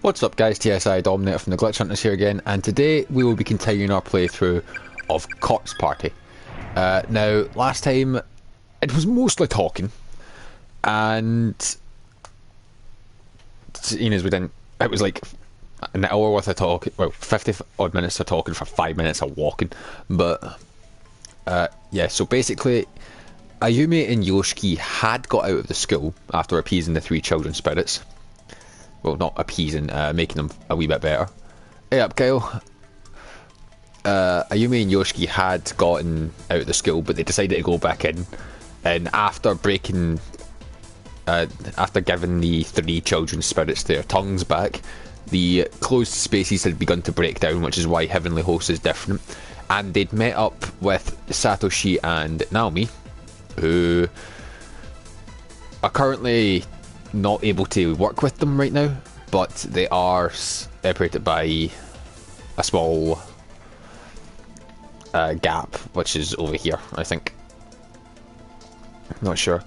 What's up guys, TSI Dominator from the Glitch Hunters here again, and today we will be continuing our playthrough of Corpse Party. Now, last time it was mostly talking, and seeing as we didn't, it was like an hour worth of talking, well 50 odd minutes of talking for 5 minutes of walking, but yeah, so basically Ayumi and Yoshiki had got out of the school after appeasing the three children spirits. Well, not appeasing, making them a wee bit better. Hey up, Kyle. Ayumi and Yoshiki had gotten out of the school, but they decided to go back in. And after breaking, after giving the three children's spirits their tongues back, the closed spaces had begun to break down, which is why Heavenly Host is different. And they'd met up with Satoshi and Naomi, who are currently not able to work with them right now, but they are separated by a small gap, which is over here, I think. Not sure.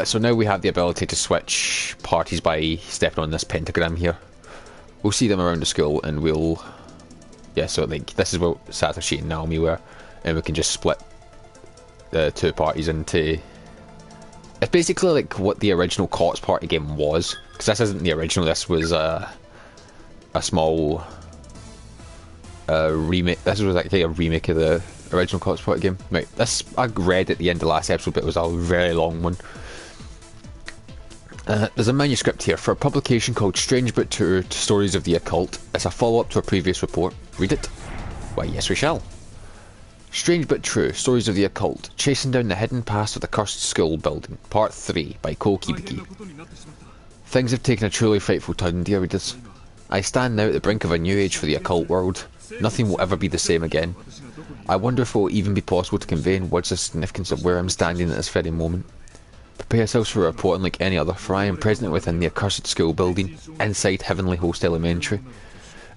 So now we have the ability to switch parties by stepping on this pentagram here. We'll see them around the school, and we'll... yeah, so like this is where Satoshi and Naomi were, and we can just split the two parties into... it's basically like what the original Corpse Party game was, because this isn't the original, this was a small remake. This was actually a remake of the original Corpse Party game. Right, this I read at the end of the last episode, but it was a very long one. There's a manuscript here for a publication called Strange But True Stories of the Occult. It's a follow-up to a previous report. Read it? Why, yes we shall. Strange But True Stories of the Occult, Chasing Down the Hidden Past of the Cursed School Building, Part 3 by Kibiki. Things have taken a truly frightful turn, dear readers. I stand now at the brink of a new age for the occult world. Nothing will ever be the same again. I wonder if it will even be possible to convey in words the significance of where I'm standing at this very moment. Prepare yourselves for a report unlike any other, for I am present within the accursed school building, inside Heavenly Host Elementary.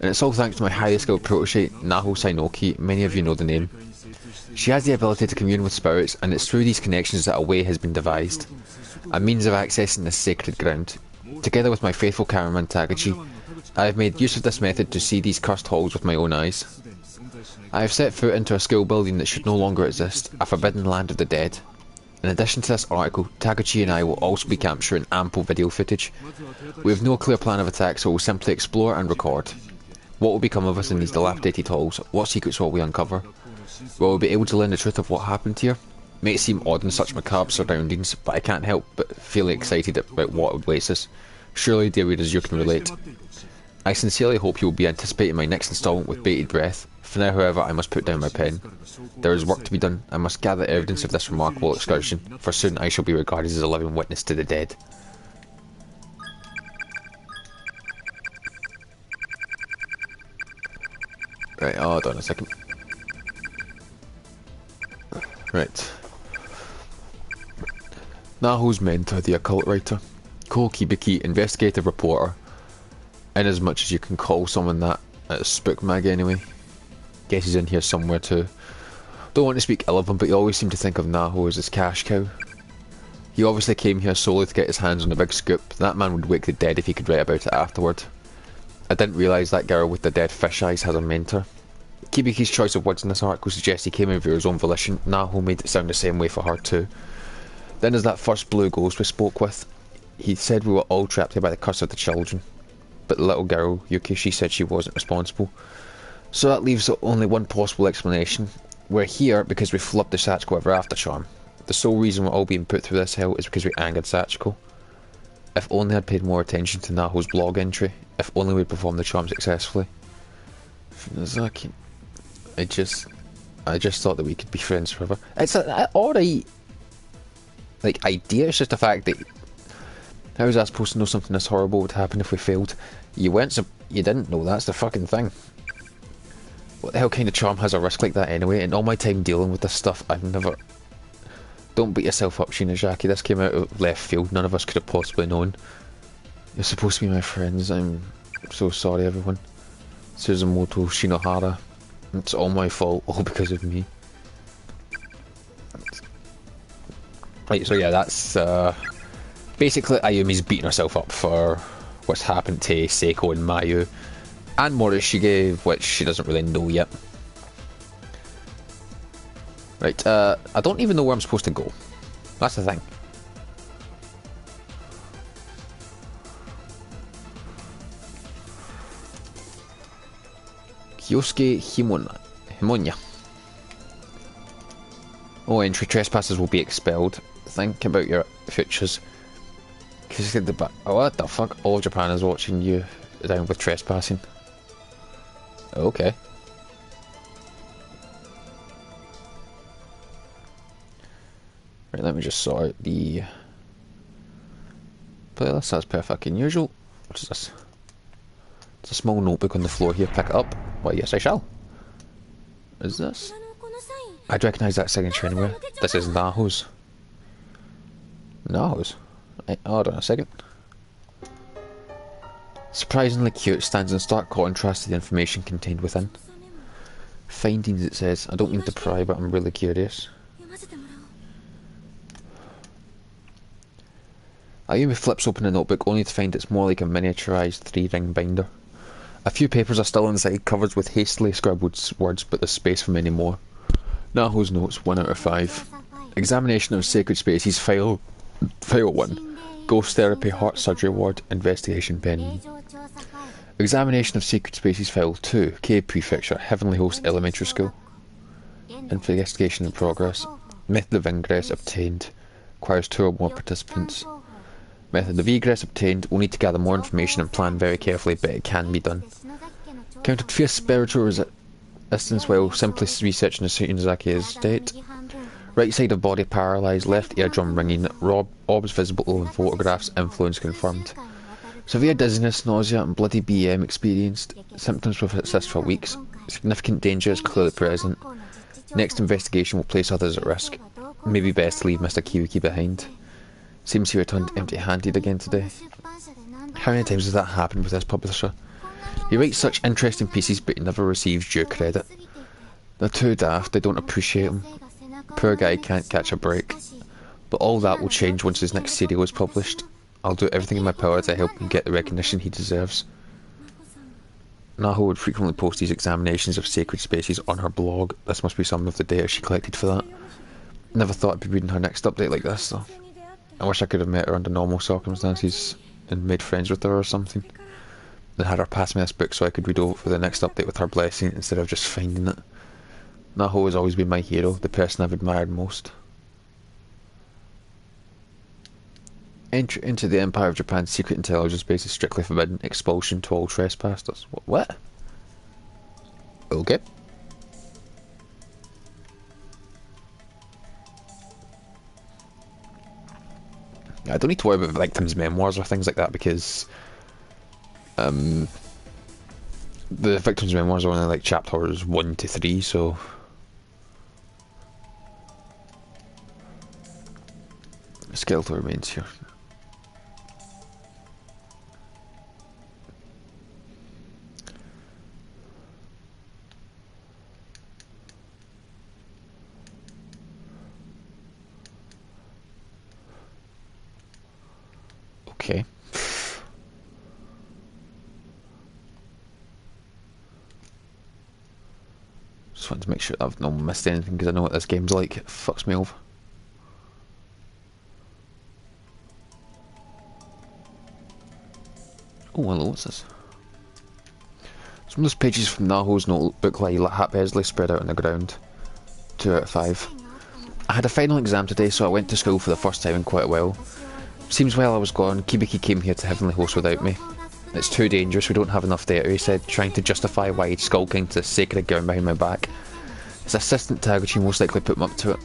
And it's all thanks to my highly skilled protege, Naho Sainoki. Many of you know the name. She has the ability to commune with spirits, and it's through these connections that a way has been devised. A means of accessing this sacred ground. Together with my faithful cameraman Tagachi, I have made use of this method to see these cursed halls with my own eyes. I have set foot into a school building that should no longer exist, a forbidden land of the dead. In addition to this article, Tagachi and I will also be capturing ample video footage. We have no clear plan of attack, so we'll simply explore and record. What will become of us in these dilapidated halls? What secrets will we uncover? Will we be able to learn the truth of what happened here? May seem odd in such macabre surroundings, but I can't help but feel excited about what awaits us. Surely, dear readers, you can relate. I sincerely hope you will be anticipating my next instalment with bated breath. For now, however, I must put down my pen. There is work to be done. I must gather evidence of this remarkable excursion, for soon I shall be regarded as a living witness to the dead. Right, hold on a second. Right. Naho's mentor, the occult writer. Kibiki, investigative reporter. In as much as you can call someone that at Spook Mag anyway. Guess he's in here somewhere too. Don't want to speak ill of him, but you always seem to think of Naho as his cash cow. He obviously came here solely to get his hands on a big scoop. That man would wake the dead if he could write about it afterward. I didn't realise that girl with the dead fish eyes had a mentor. Kibiki's choice of words in this article suggests he came over his own volition. Naho made it sound the same way for her too. Then there's that first blue ghost we spoke with. He said we were all trapped here by the curse of the children. But the little girl, Yuki, she said she wasn't responsible. So that leaves only one possible explanation. We're here because we flubbed the Sachiko Ever After charm. The sole reason we're all being put through this hell is because we angered Sachiko. If only I'd paid more attention to Naho's blog entry. If only we'd performed the charm successfully. Funazaki. I just thought that we could be friends forever. It's an alright like idea, it's just the fact that how was I supposed to know something this horrible would happen if we failed? You didn't know, that's the fucking thing. What the hell kind of charm has a risk like that anyway? In all my time dealing with this stuff, I've never... Don't beat yourself up, Shinozaki, this came out of left field, none of us could have possibly known. You're supposed to be my friends, I'm so sorry everyone. Suzumoto Shinohara. It's all my fault, all because of me. Right, so yeah, that's basically Ayumi's beating herself up for what's happened to Seiko and Mayu, and Morishige, which she doesn't really know yet. Right, I don't even know where I'm supposed to go. That's the thing. Kyosuke Himonya. Oh, entry trespassers will be expelled. Think about your futures. Oh, what the fuck? All of Japan is watching you down with trespassing. Okay. Right, let me just sort out the playlist. That's per fucking usual. What is this? It's a small notebook on the floor here. Pick it up. Why, yes, I shall. Is this? I'd recognise that signature anywhere. This is Naho's. Naho's? Hold on a second. Surprisingly cute, stands in stark contrast to the information contained within. Findings, it says. I don't mean to pry, but I'm really curious. Ayumi flips open a notebook only to find it's more like a miniaturised 3-ring binder. A few papers are still inside, covered with hastily scribbled words, but there's space for many more. Naho's notes, 1 out of 5. Examination of Sacred Spaces, File 1. Ghost Therapy, Heart Surgery Ward, Investigation pending. Examination of Sacred Spaces, File 2. K Prefecture, Heavenly Host Elementary School. Investigation in progress. Method of ingress obtained. Requires 2 or more participants. Method of egress obtained. We'll need to gather more information and plan very carefully, but it can be done. Counted fierce spiritual resistance while simply researching Shinuzaki's state. Right side of body paralysed, left eardrum ringing, orbs visible in photographs, influence confirmed. Severe dizziness, nausea and bloody BM experienced. Symptoms will persist for weeks. Significant danger is clearly present. Next investigation will place others at risk. Maybe best to leave Mr. Kiwiki behind. Seems he returned empty-handed again today. How many times has that happened with this publisher? He writes such interesting pieces but he never receives due credit. They're too daft, they don't appreciate him. Poor guy can't catch a break. But all that will change once his next serial is published. I'll do everything in my power to help him get the recognition he deserves. Naho would frequently post these examinations of sacred spaces on her blog. This must be some of the data she collected for that. Never thought I'd be reading her next update like this though. I wish I could have met her under normal circumstances and made friends with her or something. Then had her pass me this book so I could read over the next update with her blessing instead of just finding it. Naho has always been my hero, the person I've admired most. Entry into the Empire of Japan's secret intelligence base is strictly forbidden. Expulsion to all trespassers. What? Okay. I don't need to worry about victims' memoirs or things like that because the victims' memoirs are only like chapters 1 to 3, so skeletal remains here. Okay. Just wanted to make sure I've not missed anything because I know what this game's like. It fucks me over. Oh, hello, what's this? Some of those pages from Naho's notebook lie haphazardly spread out on the ground. 2 out of 5. I had a final exam today, so I went to school for the first time in quite a while. Seems while I was gone, Kibiki came here to Heavenly Host without me. It's too dangerous, we don't have enough data, he said, trying to justify why he'd skulking to the sacred ground behind my back. His assistant Taguchi most likely put him up to it.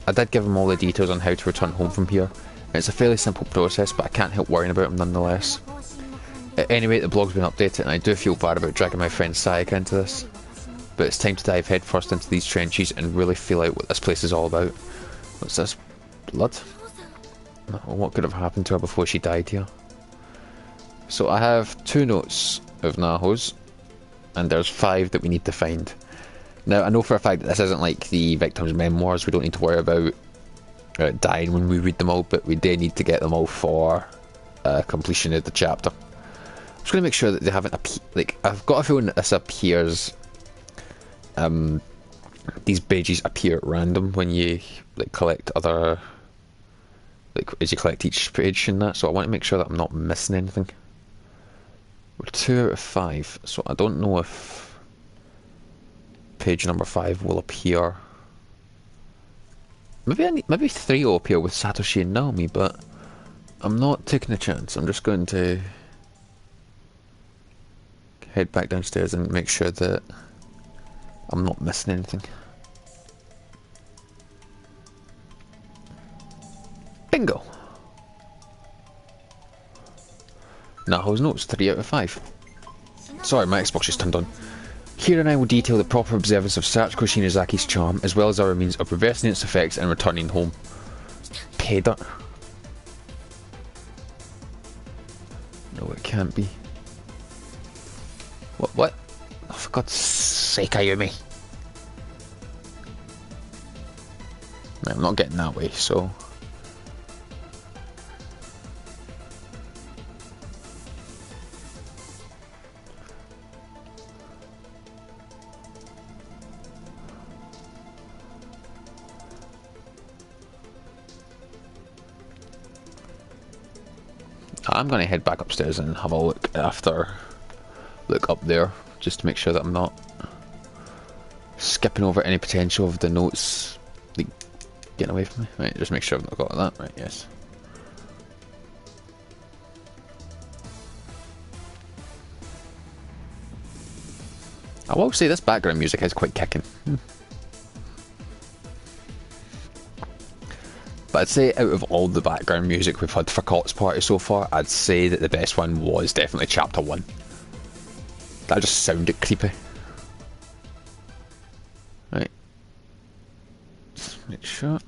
I did give him all the details on how to return home from here, and it's a fairly simple process, but I can't help worrying about him nonetheless. At any rate, the blog's been updated, and I do feel bad about dragging my friend Sayaka into this. But it's time to dive headfirst into these trenches and really feel out what this place is all about. What's this? Blood? What could have happened to her before she died here? So I have 2 notes of Naho's, and there's 5 that we need to find. Now, I know for a fact that this isn't like the victim's memoirs, we don't need to worry about dying when we read them all, but we do need to get them all for completion of the chapter. just going to make sure that they haven't like, I've got a feeling that this appears, these badges appear at random when you like collect other, like as you collect each page and that, so I want to make sure that I'm not missing anything. We're 2 out of 5, so I don't know if page number 5 will appear. Maybe 3 will appear with Satoshi and Naomi, but I'm not taking a chance. I'm just going to head back downstairs and make sure that I'm not missing anything. Bingo! Naho's notes, 3 out of 5. Sorry, my Xbox just turned on. Here and I will detail the proper observance of Sachiko Shinazaki's charm, as well as our means of reversing its effects and returning home. Pay dirt. No, it can't be. What? Oh, for God's sake, Ayumi. No, I'm not getting that way, so... I'm going to head back upstairs and have a look up there, just to make sure that I'm not skipping over any potential of the notes like, getting away from me. Right, just make sure I've not got that. Right, yes. I will say this background music is quite kicking. But I'd say out of all the background music we've had for Cott's Party so far, I'd say that the best one was definitely Chapter 1. That just sounded creepy. Right. Let's make sure.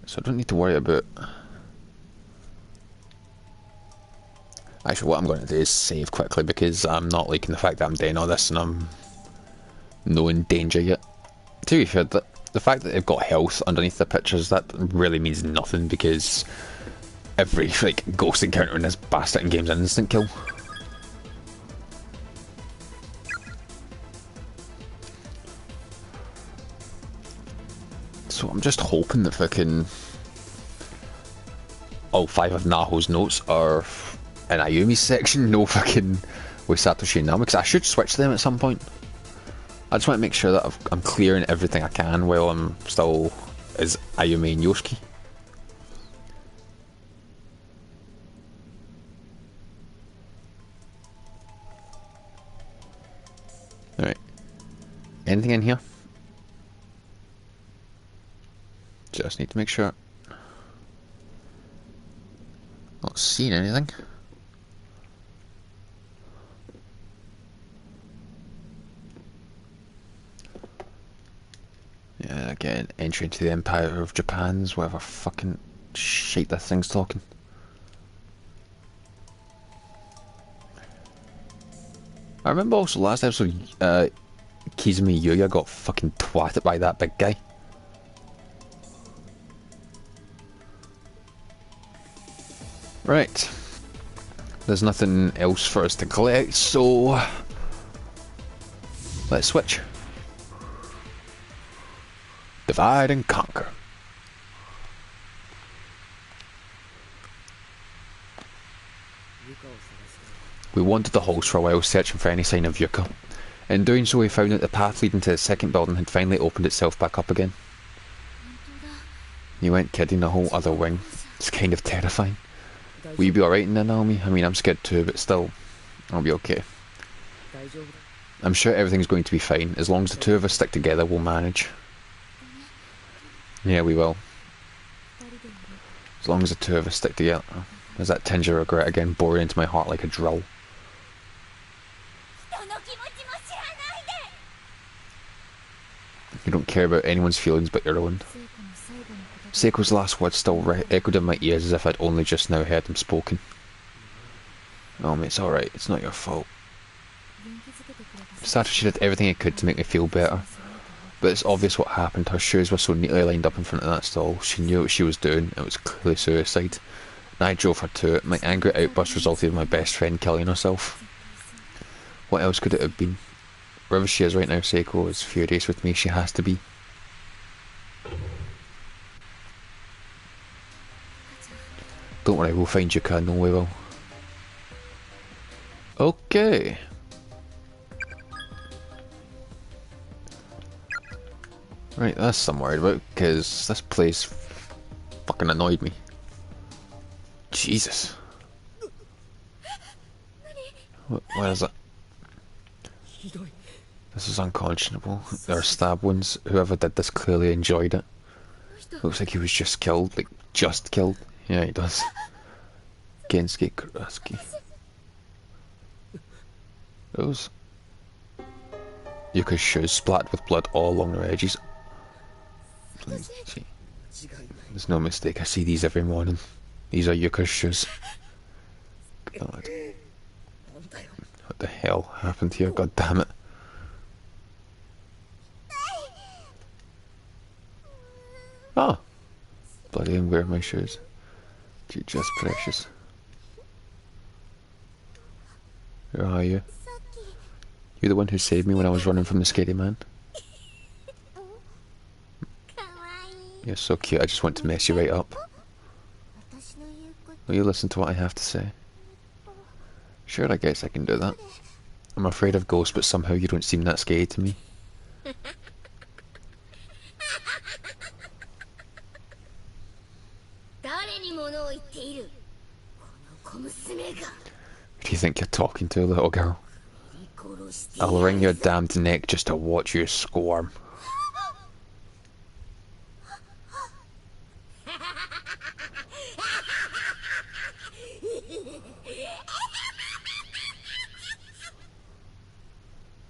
So I don't need to worry about... Actually, what I'm going to do is save quickly, because I'm not liking the fact that I'm doing all this and I'm no in danger yet. To be fair, the fact that they've got health underneath the pictures, that really means nothing, because every like ghost encounter in this bastard in game's an instant kill. So I'm just hoping that fucking all 5 of Naho's notes are in Ayumi's section, no fucking with Satoshi and Naomi, because I should switch them at some point. I just want to make sure that I'm clearing everything I can while I'm still as Ayumi and Yoshiki. Alright. Anything in here? Just need to make sure. Not seeing anything. Yeah, again, entry into the Empire of Japan's whatever fucking shit this thing's talking. I remember also last episode, Kizumi Yuya got fucking twatted by that big guy. Right. There's nothing else for us to collect, so let's switch. Divide and conquer. We wandered the halls for a while, searching for any sign of Yuka. In doing so, we found that the path leading to the second building had finally opened itself back up again. You weren't kidding, a whole other wing. It's kind of terrifying. Will you be alright in there, Naomi? I mean, I'm scared too, but still, I'll be okay. I'm sure everything's going to be fine. As long as the two of us stick together, we'll manage. Yeah, we will. As long as the two of us stick together. There's that tinge of regret again, boring into my heart like a drill. You don't care about anyone's feelings but your own. Seiko's last words still echoed in my ears as if I'd only just now heard them spoken. Oh mate, it's alright, it's not your fault. Satoshi did everything he could to make me feel better. But it's obvious what happened. Her shoes were so neatly lined up in front of that stall. She knew what she was doing. It was clearly suicide. And I drove her to it. My angry outburst resulted in my best friend killing herself. What else could it have been? Wherever she is right now, Seiko is furious with me. She has to be. Don't worry, we'll find Yuka. No, we will. Okay. Right, that's something I'm worried about, because this place fucking annoyed me. Jesus. What is it? This is unconscionable. There are stab wounds. Whoever did this clearly enjoyed it. Looks like he was just killed. Like, just killed. Yeah, he does. Gensuke Kuraski. Those. Yuka's shoes splattered with blood all along their edges. There's no mistake, I see these every morning. These are Yuka's shoes. God. What the hell happened here? God damn it. Ah! Bloody I'm wearing my shoes. You're just precious. Who are you? You're the one who saved me when I was running from the scary man. You're so cute, I just want to mess you right up. Will you listen to what I have to say? Sure, I guess I can do that. I'm afraid of ghosts, but somehow you don't seem that scary to me. Who do you think you're talking to, little girl? I'll wring your damned neck just to watch you squirm.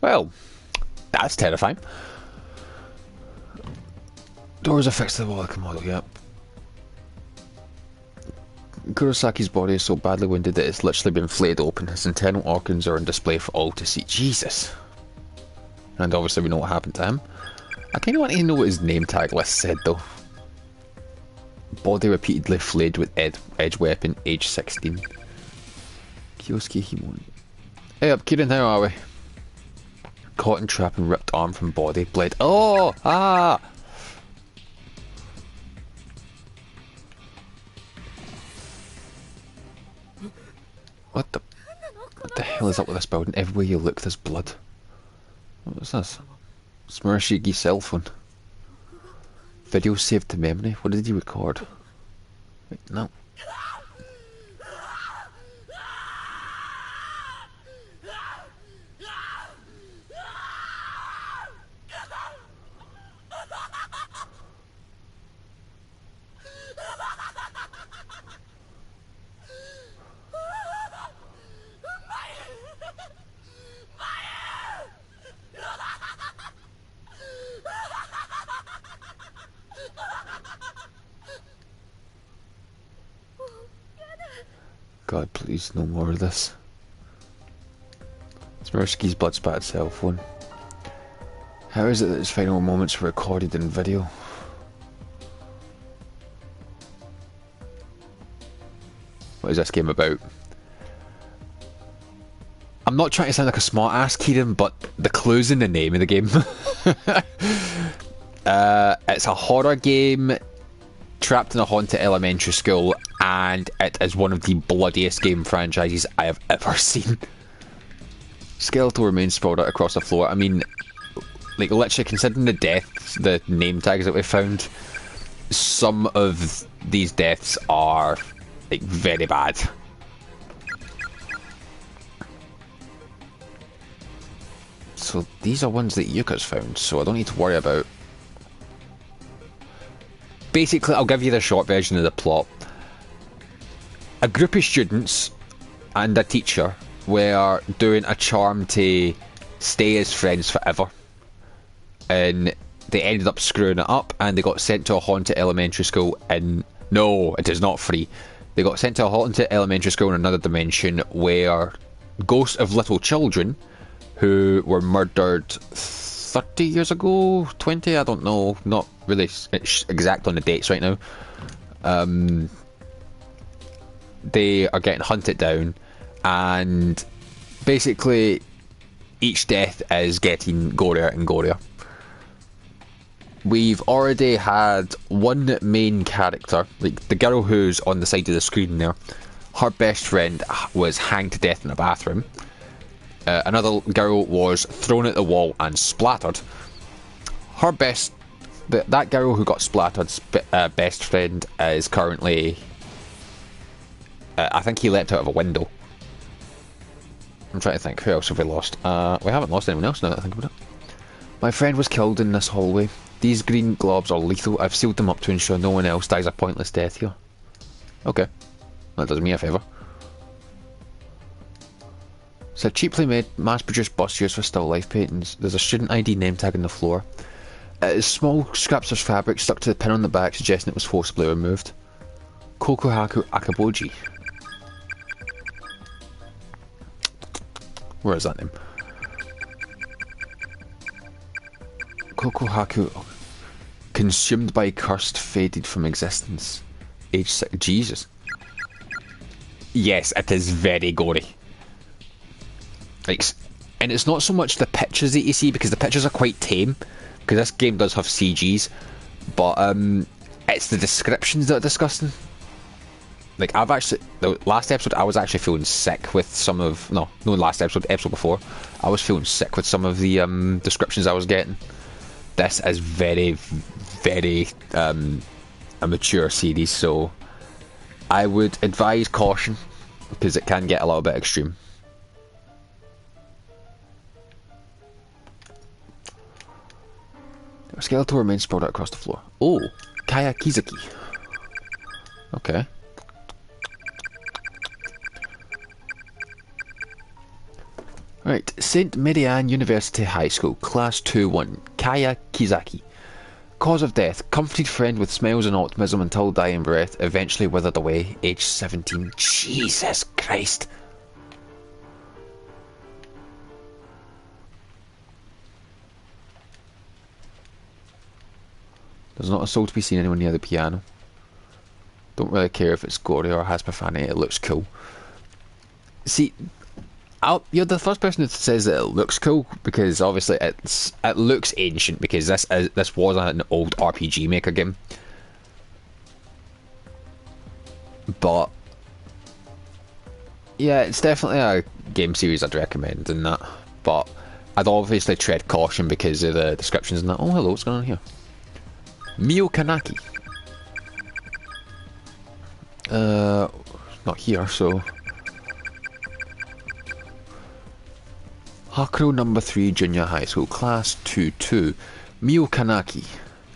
Well, that's terrifying. Doors affixed to the wall like a model, yep. Kurosaki's body is so badly wounded that it's literally been flayed open. His internal organs are on display for all to see. Jesus. And obviously we know what happened to him. I kind of want to know what his name tag list said though. Body repeatedly flayed with edge weapon, age 16. Kyosuke Himon. Hey up, Kieran, how are we? Caught in trap and ripped arm from body, bled. Oh! Ah! What the hell is up with this building? Everywhere you look, there's blood. What was this? Smirashigi's cell phone. Video saved to memory. What did he record? Wait, no. God, please, no more of this. Smirski's blood-spattered cell phone. How is it that his final moments were recorded in video? What is this game about? I'm not trying to sound like a smart ass, Kieran, but the clue's in the name of the game. It's a horror game trapped in a haunted elementary school, and it is one of the bloodiest game franchises I have ever seen. Skeletal remains sprawled out across the floor. I mean, like, literally, considering the deaths, the name tags that we found, some of these deaths are, like, very bad. So these are ones that Yuka's found, so I don't need to worry about. Basically, I'll give you the short version of the plot. A group of students and a teacher were doing a charm to stay as friends forever. And they ended up screwing it up, and they got sent to a haunted elementary school in... No, it is not free. They got sent to a haunted elementary school in another dimension where ghosts of little children who were murdered 30 years ago, 20, I don't know, not really exact on the dates right now. They are getting hunted down, and basically each death is getting gorier and gorier. We've already had one main character, like the girl who's on the side of the screen there. Her best friend was hanged to death in a bathroom. Another girl was thrown at the wall and splattered. Her that girl who got splattered, best friend is currently, I think he leapt out of a window. I'm trying to think, who else have we lost? We haven't lost anyone else now that I think about it. My friend was killed in this hallway. These green globs are lethal. I've sealed them up to ensure no one else dies a pointless death here. Okay. That does me a favour. It's a cheaply made, mass-produced bus used for still life paintings. There's a student ID name tag on the floor. It is small scraps of fabric stuck to the pin on the back, suggesting it was forcibly removed. Kokuhaku Akaboji. Where is that name? Kokuhaku. Consumed by cursed, faded from existence. Age 6. Jesus. Yes, it is very gory. Like, and it's not so much the pictures that you see, because the pictures are quite tame, because this game does have CGs, but it's the descriptions that are disgusting. Like, the last episode, I was actually feeling sick with some of, no last episode before, I was feeling sick with some of the descriptions I was getting. This is very, very a mature series, so I would advise caution, because it can get a little bit extreme. A skeletal remains sprawled out across the floor. Oh, Kaya Kizaki. Okay. Right, St. Mary Ann University High School, Class 2-1, Kaya Kizaki. Cause of death, comforted friend with smiles and optimism until dying breath, eventually withered away, age 17. Jesus Christ. There's not a soul to be seen anywhere near the piano. Don't really care if it's gory or has profanity, it looks cool. See, you're the first person that says that it looks cool, because obviously it looks ancient, because this was an old RPG Maker game. But yeah, it's definitely a game series I'd recommend and that. But I'd obviously tread caution because of the descriptions and that. Oh, hello, what's going on here? Mio Kanaki. Not here, so. Hakuro number 3 Junior High School, Class 2-2. Mio Kanaki.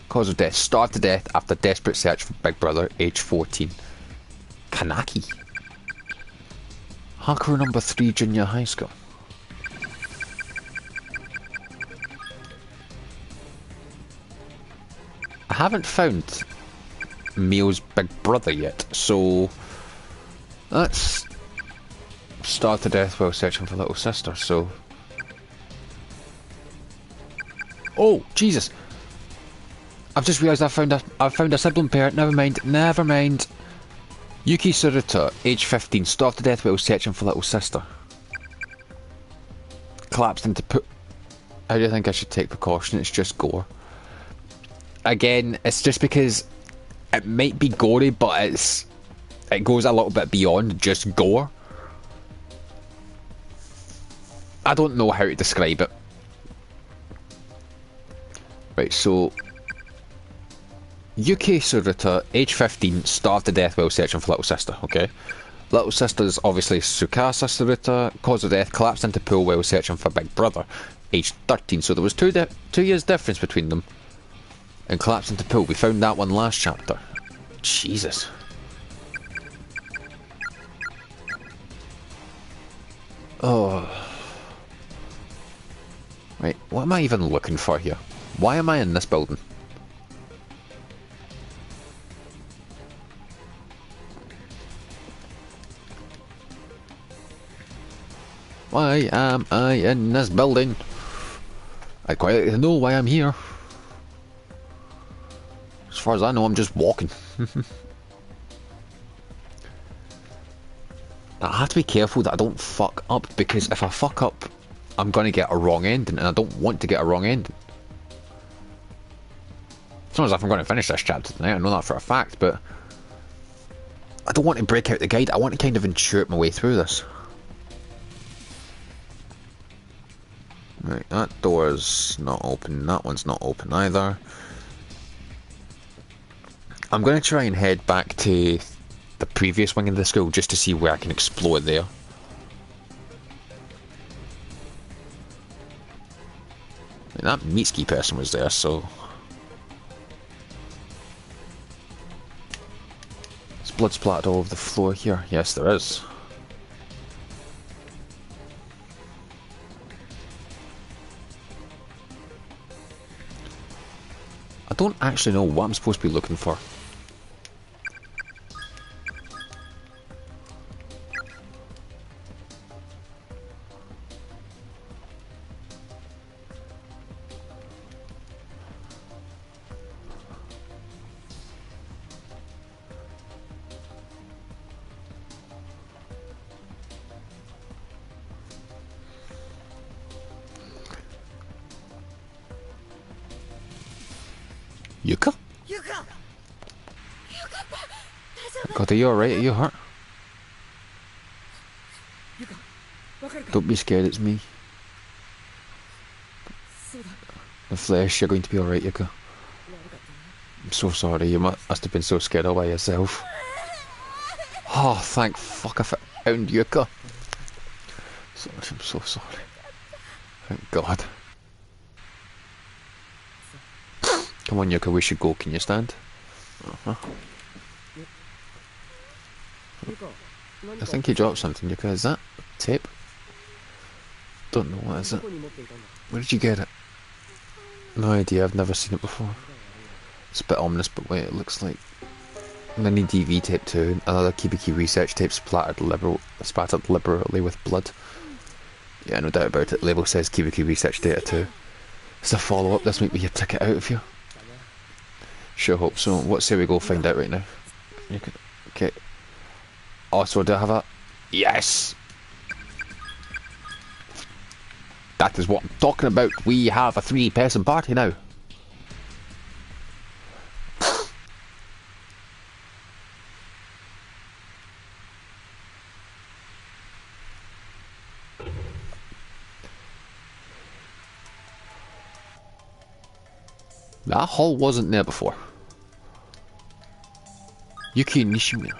Cause of death, starved to death after desperate search for Big Brother, age 14. Kanaki. Hakuro number 3 Junior High School. I haven't found Mio's big brother yet, so let's starve to death while searching for little sister, so. Oh, Jesus! I've just realised I've found a sibling pair. Never mind. Yuki Suruta, age 15, starved to death while searching for little sister. Collapsed into How do you think I should take precaution? It's just gore. Again, it's just because it might be gory, but it goes a little bit beyond just gore. I don't know how to describe it. Right, so Yuki Suruta, age 15, starved to death while searching for little sister, okay? Little sister's obviously Tsukasa Suruta, cause of death, collapsed into pool while searching for big brother, age 13, so there was 2 years difference between them. And collapsed into pool. We found that one last chapter. Jesus. Oh. Right, what am I even looking for here? Why am I in this building? Why am I in this building? I'd quite like to know why I'm here. As far as I know, I'm just walking. I have to be careful that I don't fuck up, because if I fuck up, I'm gonna get a wrong ending, and I don't want to get a wrong ending. It's not as if I'm going to finish this chapter tonight, I know that for a fact, but I don't want to break out the guide, I want to kind of intuit my way through this. Right, that door's not open, that one's not open either. I'm going to try and head back to the previous wing of the school just to see where I can explore there. And that Mitsuki person was there, so... There's blood splattered all over the floor here. Yes, there is. I don't actually know what I'm supposed to be looking for. Yuka? God, are you alright? Are you hurt? Don't be scared, it's me. The flesh, you're going to be alright, Yuka. I'm so sorry, you must have been so scared all by yourself. Oh, thank fuck I found Yuka. Sorry, I'm so sorry. Thank God. Come on, Yuka, we should go. Can you stand? I think he dropped something, Yuka. Is that tape? Don't know, what is it? Where did you get it? No idea, I've never seen it before. It's a bit ominous, but wait, it looks like mini DV tape 2, another Kibiki research tape splattered liberally with blood. Yeah, no doubt about it. Label says Kibiki research data 2. It's a follow-up, this might be your ticket out of here. Sure hope so. What say we go find out right now? Okay. Oh, so do I have a... Yes! That is what I'm talking about. We have a 3-person party now. That hall wasn't there before. Yuki Nishimura.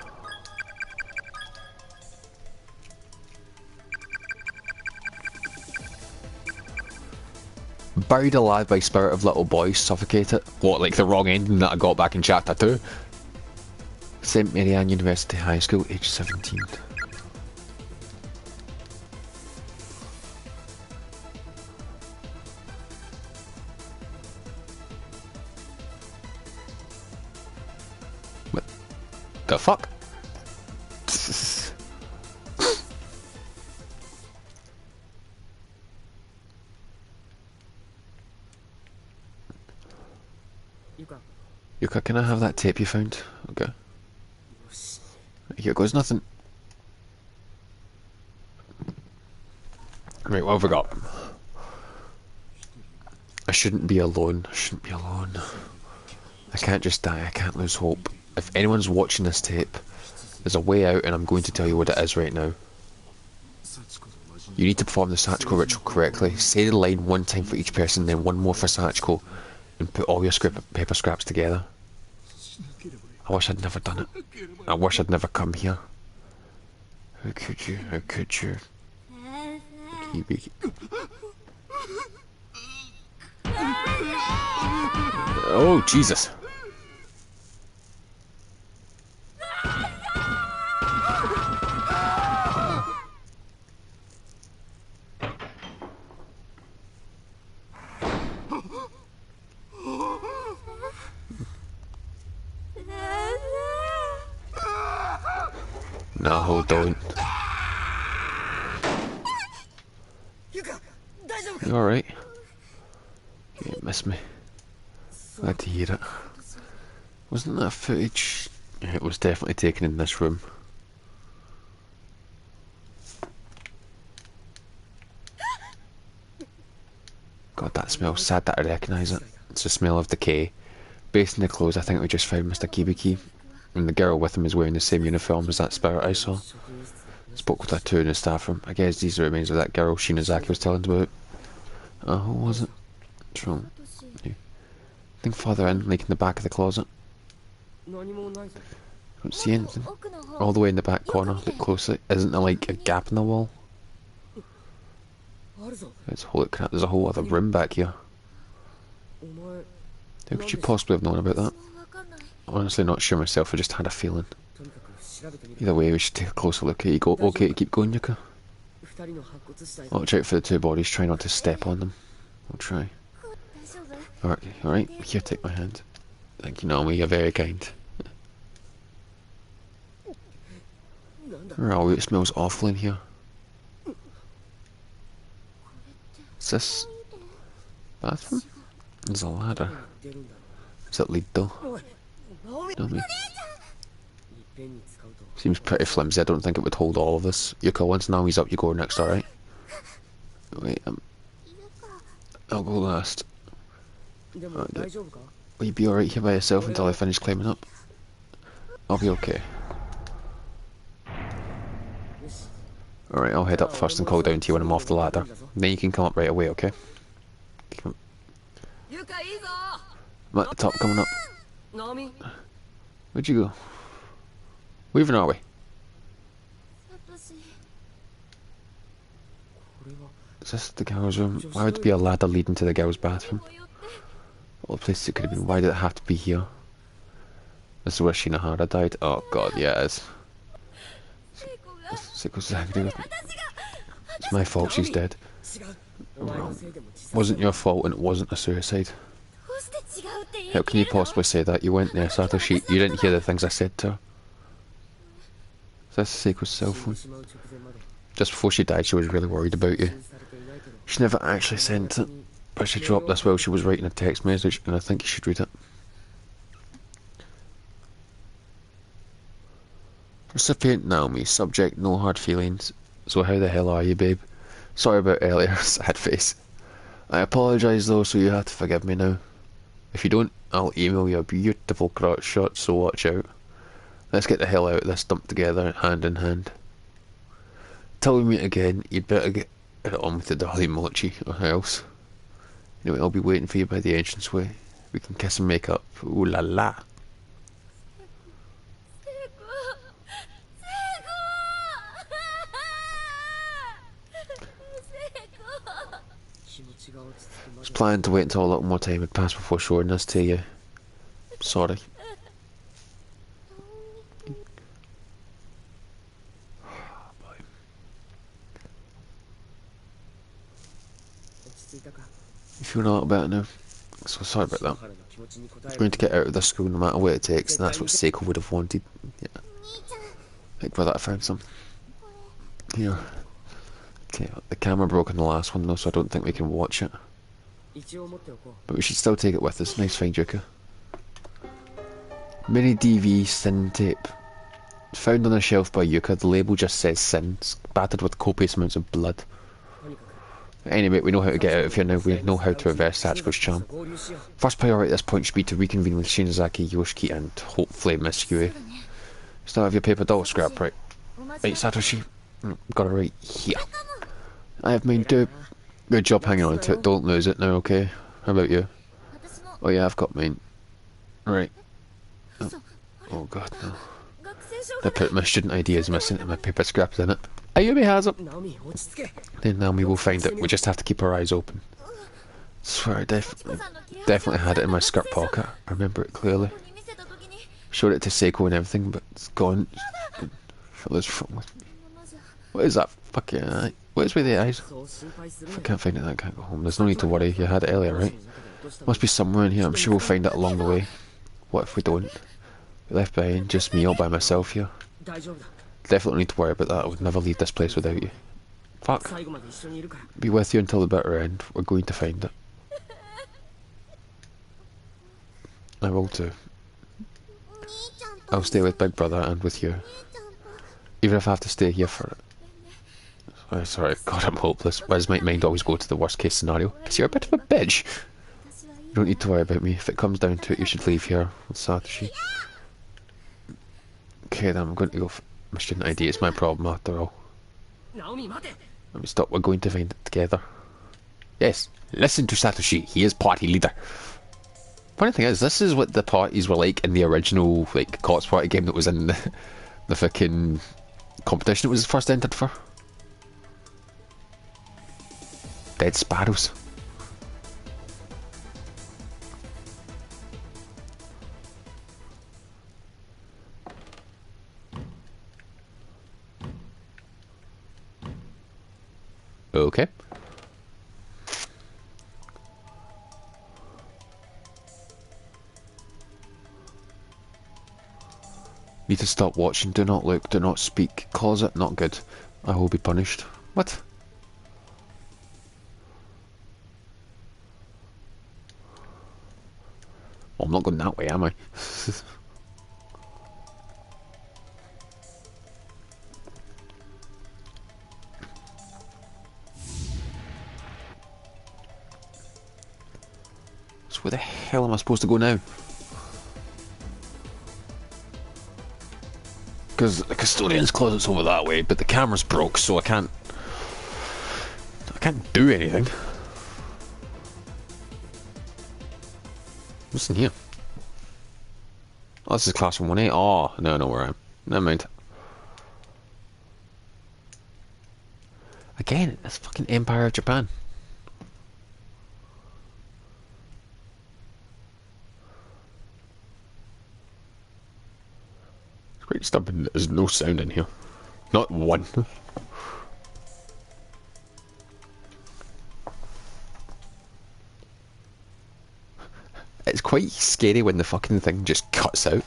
Buried alive by spirit of little boys, suffocated. What, like the wrong ending that I got back in chapter 2? St. Mary Ann University High School, age 17. What the fuck? Yuka, can I have that tape you found? Okay. Here goes nothing. Right, what have we got? I shouldn't be alone. I shouldn't be alone. I can't just die. I can't lose hope. If anyone's watching this tape, there's a way out and I'm going to tell you what it is right now. You need to perform the Sachiko ritual correctly. Say the line one time for each person, then one more for Sachiko, and put all your paper scraps together. I wish I'd never done it. I wish I'd never come here. How could you? How could you? Oh, Jesus. No, don't. You alright? miss me. Glad to hear it. Wasn't that footage? Yeah, it was definitely taken in this room. God, that smells sad that I recognise it. It's the smell of decay. Based on the clothes, I think we just found Mr. Kibiki. And the girl with him is wearing the same uniform as that spirit I saw. Spoke with her too in the staff room. I guess these are the remains of that girl Shinozaki was telling us about. Oh, who was it? What's wrong? I think farther in, like in the back of the closet. Don't see anything. All the way in the back corner, look closely. Isn't there like a gap in the wall? It's holy crap, there's a whole other room back here. How could you possibly have known about that? Honestly not sure myself, I just had a feeling. Either way, we should take a closer look. Here you go. Okay, keep going, Yuka. Watch out for the two bodies, try not to step on them. We'll try. Alright, here, take my hand. Thank you, Naomi, you're very kind. Oh, it smells awful in here. Is this bathroom? There's a ladder. Does that lead though? Naomi. Seems pretty flimsy, I don't think it would hold all of us. Yuka, once Naomi's up, you go next, alright? Wait, I'll go last. Will you be alright here by yourself until I finish climbing up? I'll be okay. Alright, I'll head up first and call down to you when I'm off the ladder. Then you can come up right away, okay? I'm at the top coming up. Where'd you go? Where even are we? Is this the girls' room? Why would there be a ladder leading to the girls' bathroom? All the places it could have been. Why did it have to be here? This is where Shinohara died? Oh god, yeah it is. Seiko's angry with me. It's my fault she's dead. Wrong. Wasn't your fault and it wasn't a suicide. How can you possibly say that? You went there, Satoshi. You didn't hear the things I said to her. Is this Seiko's cell phone? Just before she died, she was really worried about you. She never actually sent it, but she dropped this while she was writing a text message, and I think you should read it. Recipient Naomi, subject no hard feelings. So how the hell are you, babe? Sorry about earlier, sad face. I apologise though, so you have to forgive me now. If you don't, I'll email you a beautiful crotch shot, so watch out. Let's get the hell out of this dump together, hand in hand. Till we meet again, you'd better get on with the Dolly Mochi, or else. Anyway, I'll be waiting for you by the entranceway. We can kiss and make up. Ooh la la. I was planning to wait until a little more time had passed before showing this to you. Sorry. You feeling a little better now? So sorry about that. I'm going to get out of this school no matter what it takes, and that's what Seiko would have wanted. Yeah. Like for that I found some. Here. Okay, the camera broke in the last one though, so I don't think we can watch it. But we should still take it with us. Nice find, Yuka. Mini DV Sin tape. Found on a shelf by Yuka, the label just says Sin, battered with copious amounts of blood. Anyway, we know how to get out of here now, we know how to reverse Sachiko's charm. First priority at this point should be to reconvene with Shinozaki, Yoshiki and hopefully Miss Yui. Still have your paper doll scrap, right? Right, Satoshi? Got it right here. I have mine too. Good job hanging on to it, don't lose it now, okay? How about you? Oh yeah, I've got mine. Right. Oh god, no. I put my student ideas missing and my paper scraps in it. Ayumi has it. Then Naomi will find it. We just have to keep our eyes open. I swear I definitely had it in my skirt pocket. I remember it clearly. Showed it to Seiko and everything, but it's gone. What is that fucking eye? What is with the eyes? If I can't find it, I can't go home. There's no need to worry. You had it earlier, right? Must be somewhere in here. I'm sure we'll find it along the way. What if we don't? We left behind, just me all by myself here. Definitely need to worry about that. I would never leave this place without you. Fuck. Be with you until the bitter end. We're going to find it. I will do. I'll stay with Big Brother and with you. Even if I have to stay here for it. Oh, sorry, God, I'm hopeless. Why does my mind always go to the worst case scenario? Because you're a bit of a bitch. You don't need to worry about me. If it comes down to it, you should leave here with Satoshi. Okay, then I'm going to go for my student ID. It's my problem after all. Let me stop. We're going to find it together. Yes, listen to Satoshi. He is party leader. Funny thing is, this is what the parties were like in the original like Cops Party game that was in the fucking competition it was first entered for. Dead sparrows. Okay. Need to stop watching. Do not look. Do not speak. Closet. Not good. I will be punished. What? Well, I'm not going that way, am I? So where the hell am I supposed to go now? Because the custodian's closet's over that way, but the camera's broke, so I can't do anything. What's in here? Oh, this is classroom 1A. Oh, no, I know where I am. Never mind. Again, that's fucking Empire of Japan. It's quite stubborn. There's no sound in here. Not one. It's quite scary when the fucking thing just cuts out.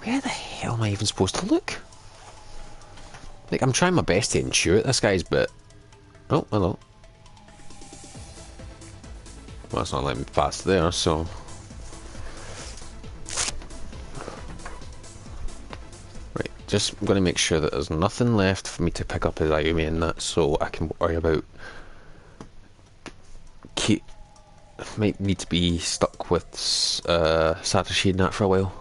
Where the hell am I even supposed to look? Like, I'm trying my best to intuit this guy's, but... Oh, hello. Well, that's not letting me pass there, so... Right, just I'm going to make sure that there's nothing left for me to pick up as Ayumi in that, so I can worry about... Might need to be stuck with Satoshi in that for a while.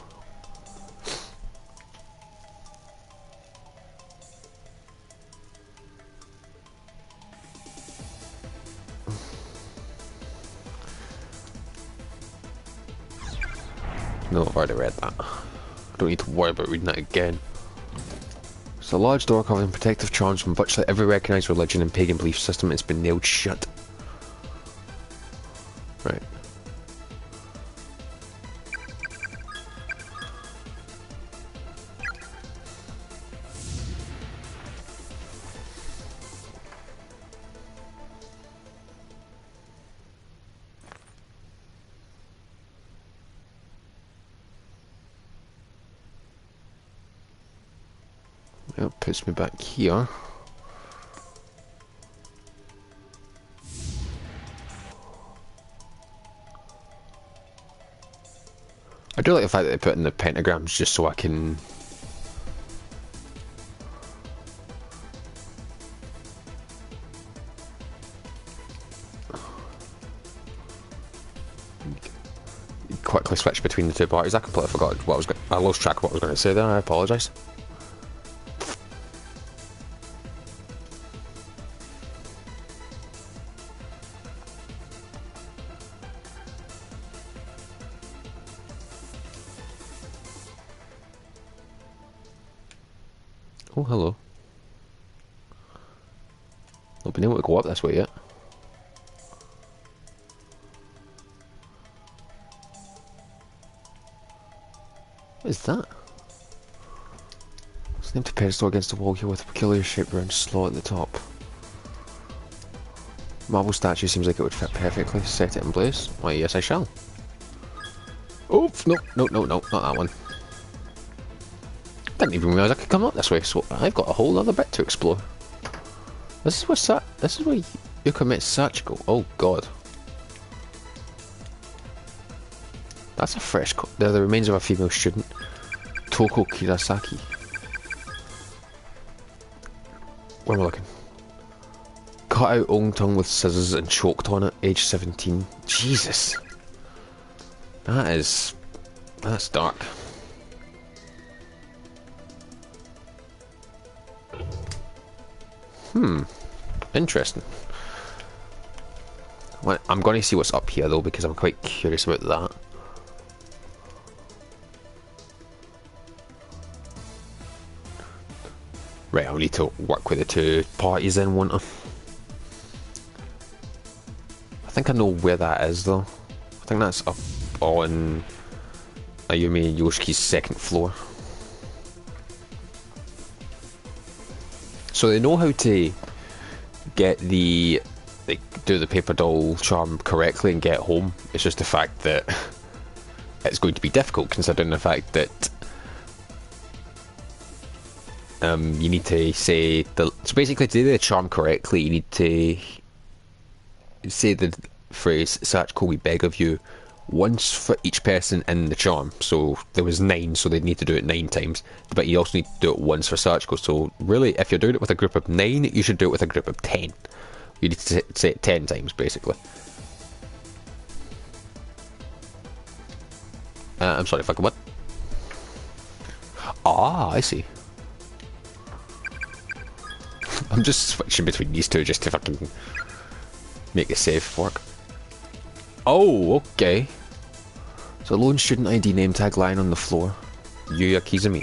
No, I've already read that. I don't need to worry about reading that again. It's a large door covering protective charms from virtually every recognised religion and pagan belief system. It's been nailed shut. Right. That puts me back here. I do like the fact that they put in the pentagrams just so I can... quickly switch between the two parties. I completely forgot what I was going to... I lost track of what I was going to say there, I apologise. Oh, hello. Not been able to go up this way yet. What is that? It's an empty pedestal against the wall here with a peculiar shaped round slot at the top. Marble statue seems like it would fit perfectly. Set it in place. Why, yes I shall. Oh, no, no, no, no, not that one. Didn't even realise I could come up this way, so I've got a whole other bit to explore. This is where Yuka met Sachiko. Oh god. That's a fresh they're the remains of a female student. Toko Kirasaki. Where am I looking? Cut out own tongue with scissors and choked on it, age 17. Jesus. That's dark. Interesting. Well, I'm going to see what's up here though, because I'm quite curious about that. Right, I'll need to work with the two parties then, won't I? I think I know where that is though. I think that's up on Ayumi Yoshiki's second floor. So they know how to get the, like, do the paper doll charm correctly and get home. It's just the fact that it's going to be difficult, considering the fact that you need to say the. So basically, to do the charm correctly, you need to say the phrase "Sachiko, we beg of you" once for each person in the charm. So there was 9, so they'd need to do it 9 times. But you also need to do it once for Sachiko. So really, if you're doing it with a group of 9, you should do it with a group of 10. You need to say it 10 times, basically. I'm sorry, fucking what? Ah, I see. I'm just switching between these two just to fucking make the save work. Oh, okay. So lone student ID name tag lying on the floor. Yuya Kizumi.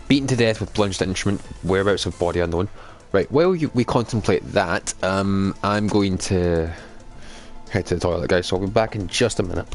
Beaten to death with plunged instrument. Whereabouts of body unknown. Right, while we contemplate that, I'm going to head to the toilet, guys, so I'll be back in just a minute.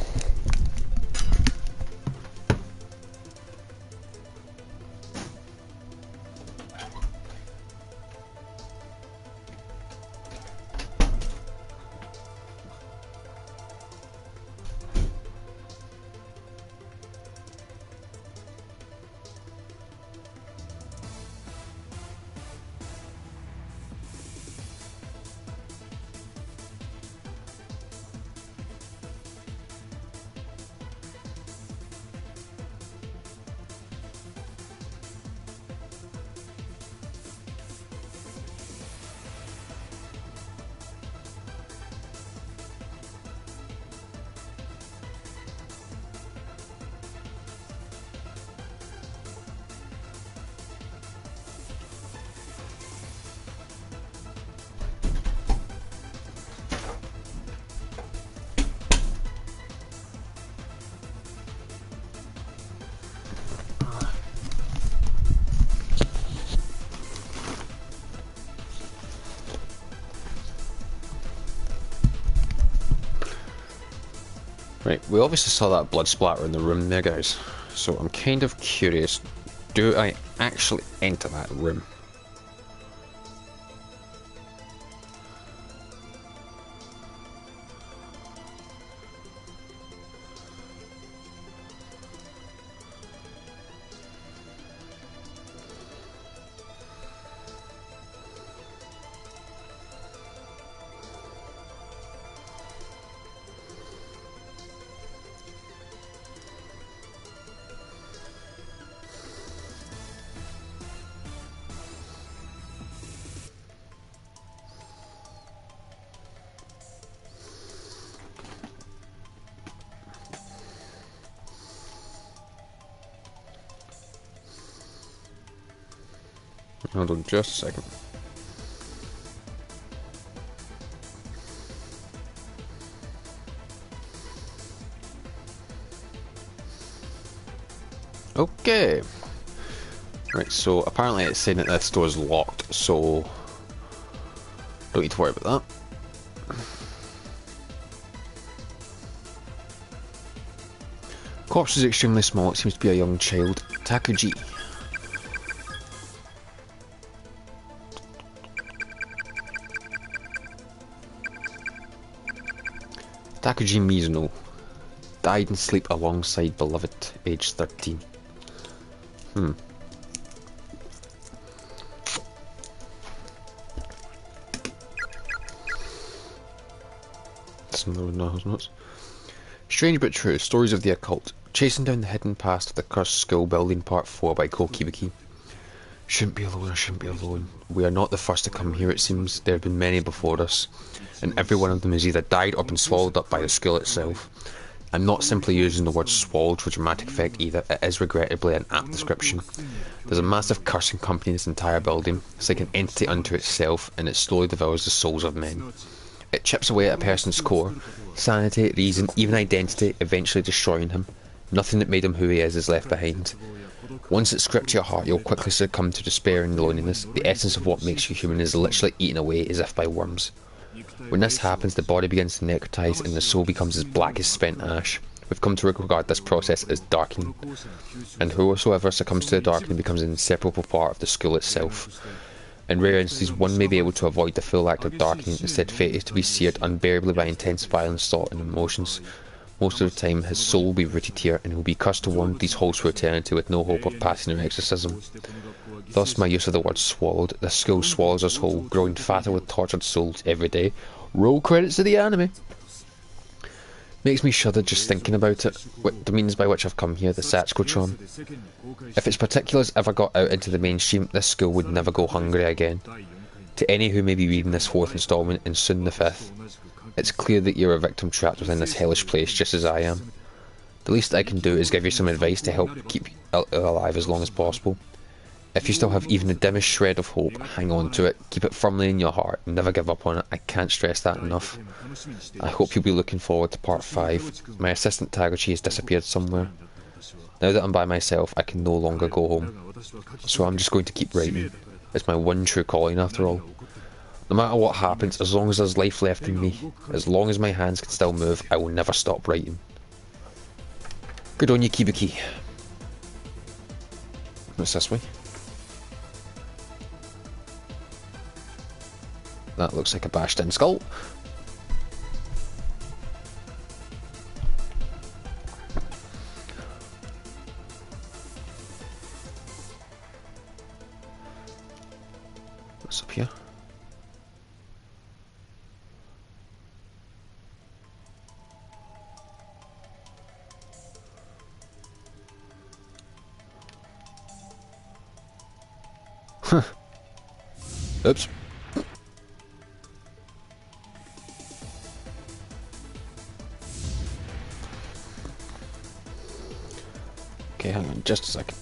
Right, we obviously saw that blood splatter in the room there, guys. So I'm kind of curious, do I actually enter that room? Hold on just a second. Okay. Right, so apparently it's saying that this door is locked, so don't need to worry about that. Corpse is extremely small, it seems to be a young child. Takuji. Takuji Mizuno. Died in sleep alongside beloved, age 13. similar with Naho's notes. Strange but true, stories of the occult. Chasing down the hidden past of the cursed school building, part 4 by Ko Kibiki. Shouldn't be alone, I shouldn't be alone. We are not the first to come here, it seems. There have been many before us, and every one of them has either died or been swallowed up by the school itself. I'm not simply using the word swallowed for dramatic effect either, it is regrettably an apt description. There's a massive cursing company in this entire building. It's like an entity unto itself, and it slowly devours the souls of men. It chips away at a person's core, sanity, reason, even identity, eventually destroying him. Nothing that made him who he is left behind. Once it's gripped your heart, you'll quickly succumb to despair and loneliness. The essence of what makes you human is literally eaten away as if by worms. When this happens, the body begins to necrotize and the soul becomes as black as spent ash. We've come to regard this process as darkening, and whosoever succumbs to the darkening becomes an inseparable part of the school itself. In rare instances, one may be able to avoid the full act of darkening, instead fated to be seared unbearably by intense violence, thought and emotions. Most of the time, his soul will be rooted here, and he will be cursed to wander these halls for eternity with no hope of passing their exorcism. Thus my use of the word swallowed. The school swallows us whole, growing fatter with tortured souls every day. Roll credits to the anime! Makes me shudder just thinking about it. The means by which I've come here, the Satsuko charm. If its particulars ever got out into the mainstream, this school would never go hungry again. To any who may be reading this 4th instalment, and soon the 5th, it's clear that you're a victim trapped within this hellish place just as I am. The least I can do is give you some advice to help keep you alive as long as possible. If you still have even the dimmest shred of hope, hang on to it, keep it firmly in your heart, and never give up on it. I can't stress that enough. I hope you'll be looking forward to part 5. My assistant Taguchi has disappeared somewhere. Now that I'm by myself, I can no longer go home. So I'm just going to keep writing. It's my one true calling after all. No matter what happens, as long as there's life left in me, as long as my hands can still move, I will never stop writing. Good on you, Kibiki. What's this way? That looks like a bashed in skull. What's up here? Huh. Oops. Okay, hang on just a second.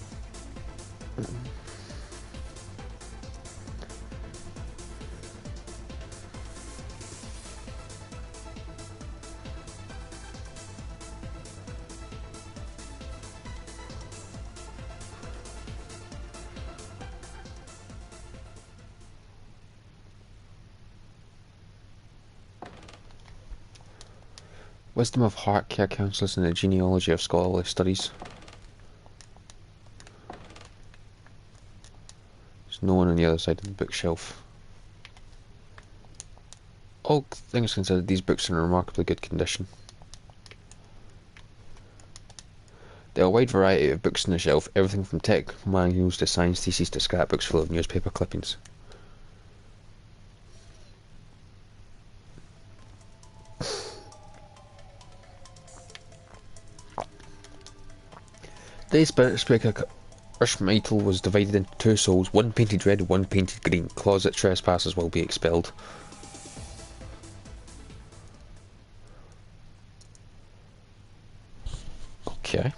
Wisdom of heart care counsellors and the genealogy of scholarly studies. There's no one on the other side of the bookshelf. All things considered, these books are in remarkably good condition. There are a wide variety of books on the shelf, everything from tech manuals to science theses to scrapbooks full of newspaper clippings. The Icebreaker Ushmitel was divided into 2 souls, one painted red and one painted green. Closet trespassers will be expelled. Okay.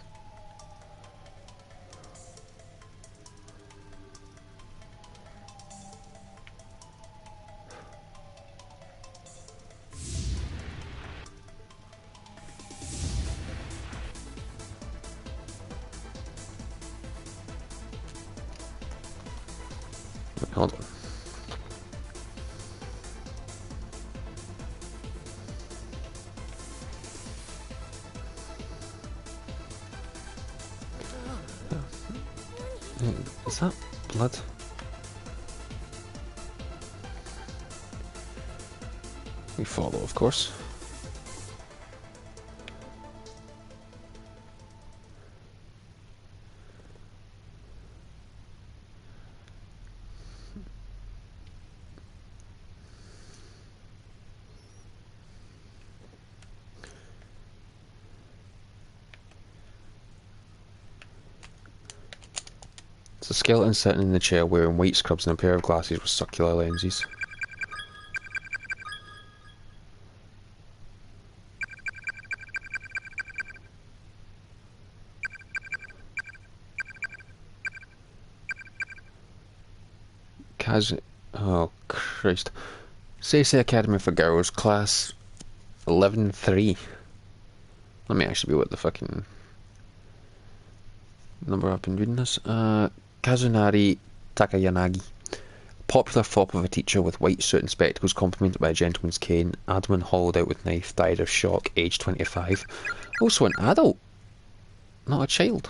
Hold on. Is that blood? We follow, of course. a skeleton sitting in the chair wearing white scrubs and a pair of glasses with circular lenses. Oh Christ. Seisei Academy for Girls, class 11-3. Let me actually be what the fucking number I've been reading this. Kazunari Takayanagi. Popular fop of a teacher with white suit and spectacles complemented by a gentleman's cane, abdomen hollowed out with knife, died of shock, age 25. Also an adult, not a child.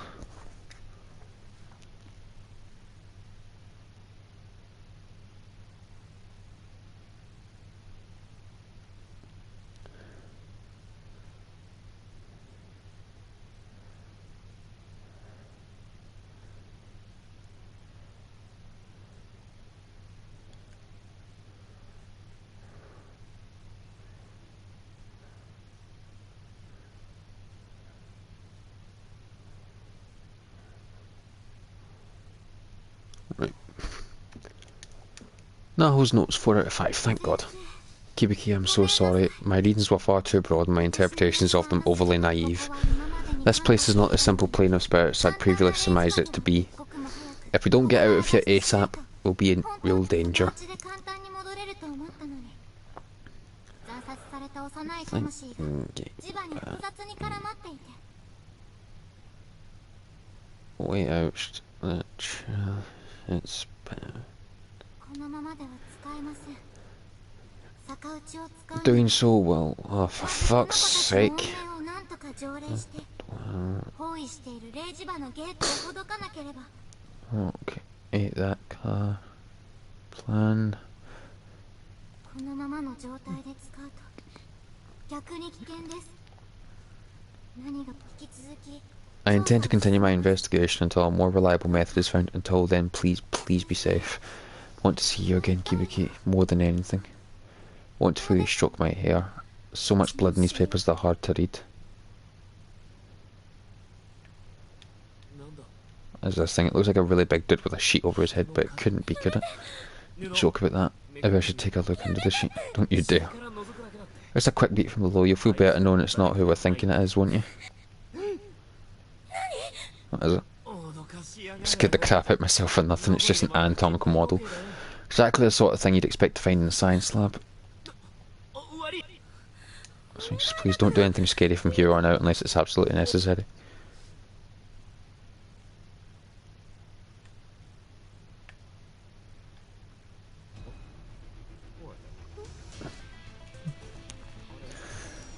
Right. Naho's notes 4 out of 5, thank God. Kibiki, I'm so sorry. My readings were far too broad and my interpretations of them overly naive. This place is not the simple plane of spirits I'd previously surmised it to be. If we don't get out of here ASAP, we'll be in real danger. Way out. It's doing so well. Oh, for fuck's sake. Okay, that car. Plan. I intend to continue my investigation until a more reliable method is found. Until then, please be safe. Want to see you again, Kibuki, more than anything. Want to feel you stroke my hair. So much blood in these papers they're hard to read. As this thing, it looks like a really big dude with a sheet over his head, but it couldn't be, could it? Joke about that. Maybe I should take a look under the sheet. Don't you dare. It's a quick beat from below. You'll feel better knowing it's not who we're thinking it is, won't you? What is it? Scared the crap out of myself for nothing. It's just an anatomical model. Exactly the sort of thing you'd expect to find in a science lab. So just please don't do anything scary from here on out unless it's absolutely necessary.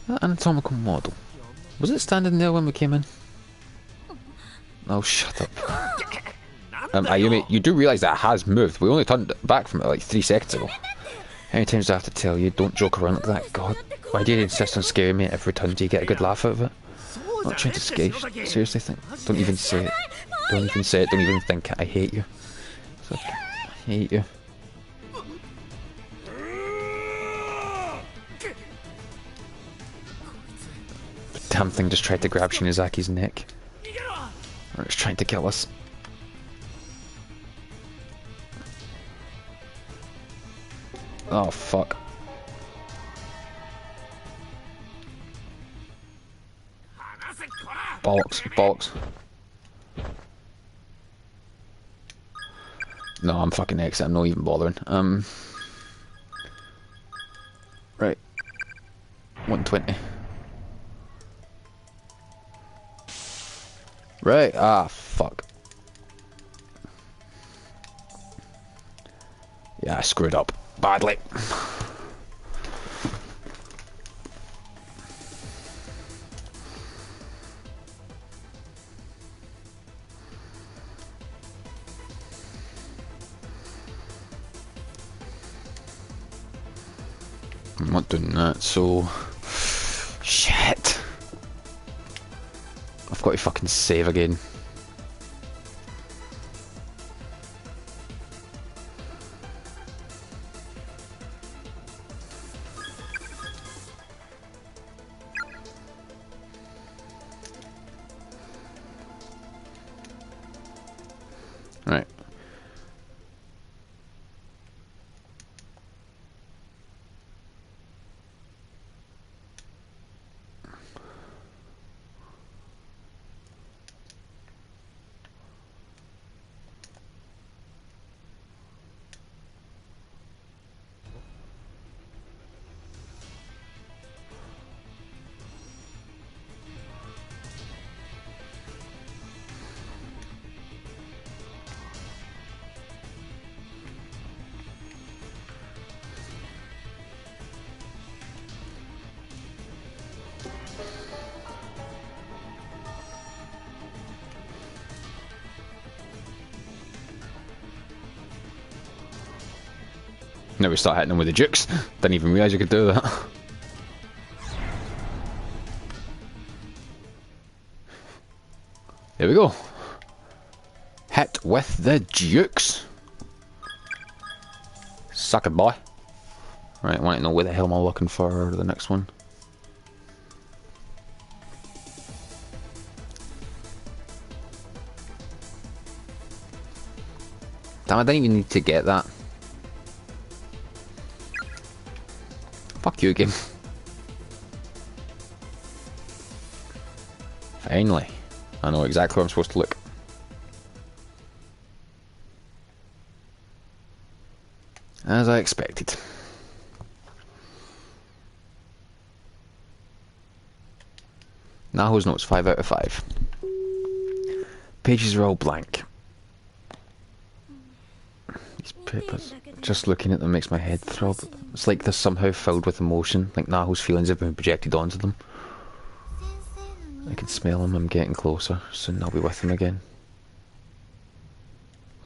That anatomical model. Was it standing there when we came in? Oh, shut up. Ayumi, you do realise that it has moved. We only turned back from it like 3 seconds ago. How many times do I have to tell you, don't joke around like that? God, why do you insist on scaring me every time? Do you get a good laugh out of it? I'm not trying to scare you. Seriously, don't even say it. Don't even say it. Don't even think it. I hate you. I hate you. The damn thing just tried to grab Shinizaki's neck. Or it's trying to kill us. Oh, fuck. Bollocks. No, I'm fucking exit. I'm not even bothering. Right. 120. Right. Ah, fuck. Yeah, I screwed up badly. I'm not doing that, so... Shit! I've got to fucking save again. Right. Now we start hitting them with the jukes. Didn't even realise you could do that. There we go. Hit with the jukes. Suck it, boy. Right, I want to know where the hell am I looking for the next one. Damn, I didn't even need to get that. Fuck you, game. Finally. I know exactly where I'm supposed to look. As I expected. Naho's notes 5 out of 5. Pages are all blank. These papers. Just looking at them makes my head throb. It's like they're somehow filled with emotion, like Naho's feelings have been projected onto them. I can smell him, I'm getting closer. Soon I'll be with him again.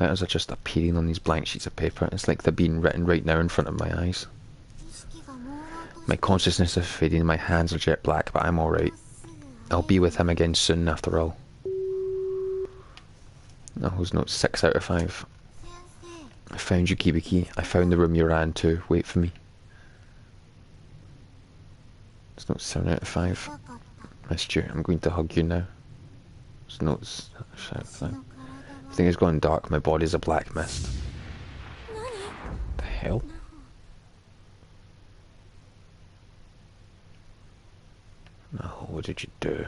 Letters are just appearing on these blank sheets of paper. It's like they're being written right now in front of my eyes. My consciousness is fading, my hands are jet black, but I'm alright. I'll be with him again soon after all. Naho's note 6 out of 5. I found you, Kibiki. I found the room you ran to. Wait for me. It's note 7 out of 5. Missed you. I'm going to hug you now. It's notes 6 out of 5. Everything is going dark. My body's a black mist. The hell? No, what did you do?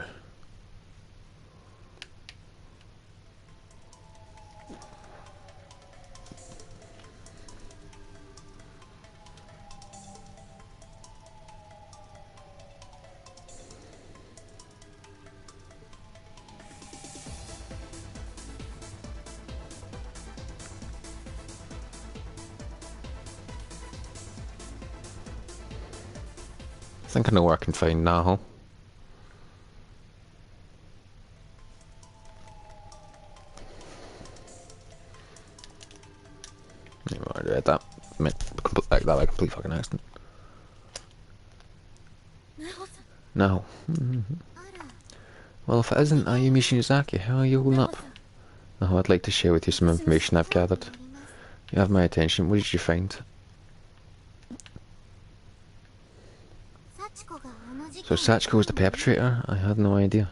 I think I know where I can find Naho. I already read that. I meant that by a complete fucking accident. No. Well, if it isn't Ayumi Shinozaki, how are you holding up? No, I'd like to share with you some information I've gathered. You have my attention. What did you find? So Sachiko was the perpetrator? I had no idea.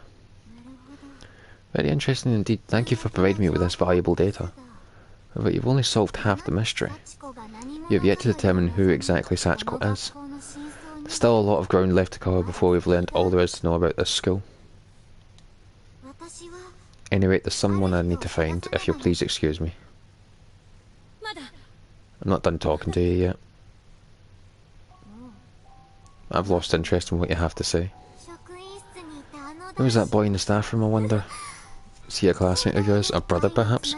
Very interesting indeed. Thank you for providing me with this valuable data. But you've only solved half the mystery. You have yet to determine who exactly Sachiko is. There's still a lot of ground left to cover before we've learned all there is to know about this school. Anyway, there's someone I need to find, if you'll please excuse me. I'm not done talking to you yet. I've lost interest in what you have to say. Who was that boy in the staff room, I wonder? Is he a classmate of yours? A brother, perhaps?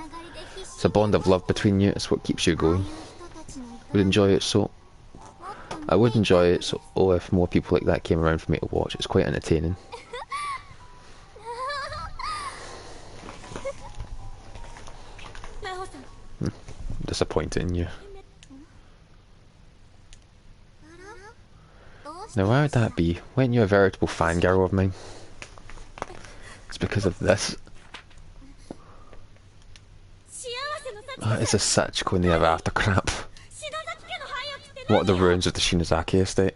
It's a bond of love between you. It's what keeps you going. Would enjoy it so... I would enjoy it so... Oh, if more people like that came around for me to watch. It's quite entertaining. Disappointed in you. Now why would that be? Weren't you a veritable fangirl of mine? It's because of this. It's a Sachiko in the ever after crap. What are the ruins of the Shinozaki estate?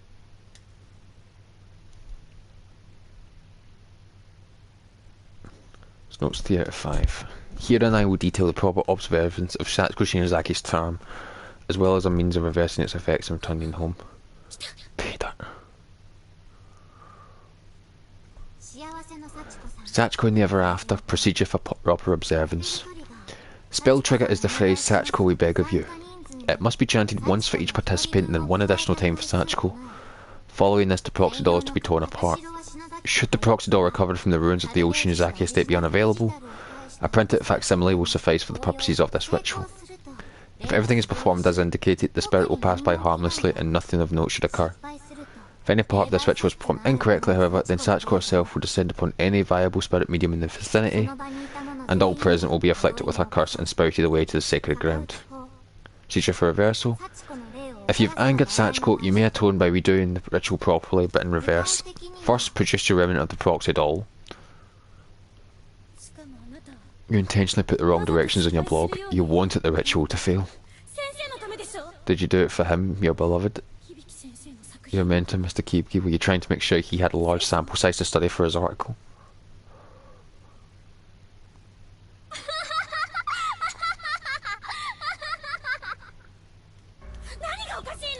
It's notes 3 out of 5. Here and I will detail the proper observance of Sachiko Shinozaki's charm, as well as a means of reversing its effects and returning home. Peter. Sachiko in the ever after, procedure for proper observance. Spell trigger is the phrase Sachiko we beg of you. It must be chanted once for each participant and then one additional time for Sachiko. Following this, the proxy doll is to be torn apart. Should the proxy doll recovered from the ruins of the old Shinozaki estate be unavailable, a printed facsimile will suffice for the purposes of this ritual. If everything is performed as indicated, the spirit will pass by harmlessly and nothing of note should occur. If any part of this ritual is performed incorrectly, however, then Sachiko herself will descend upon any viable spirit medium in the vicinity, and all present will be afflicted with her curse and spirited away to the sacred ground. Procedure for reversal. If you've angered Sachiko, you may atone by redoing the ritual properly, but in reverse. First, produce your remnant of the proxy doll. You intentionally put the wrong directions in your blog. You wanted the ritual to fail. Did you do it for him, your beloved? Your mentor, Mr. Kibiki, were you trying to make sure he had a large sample size to study for his article?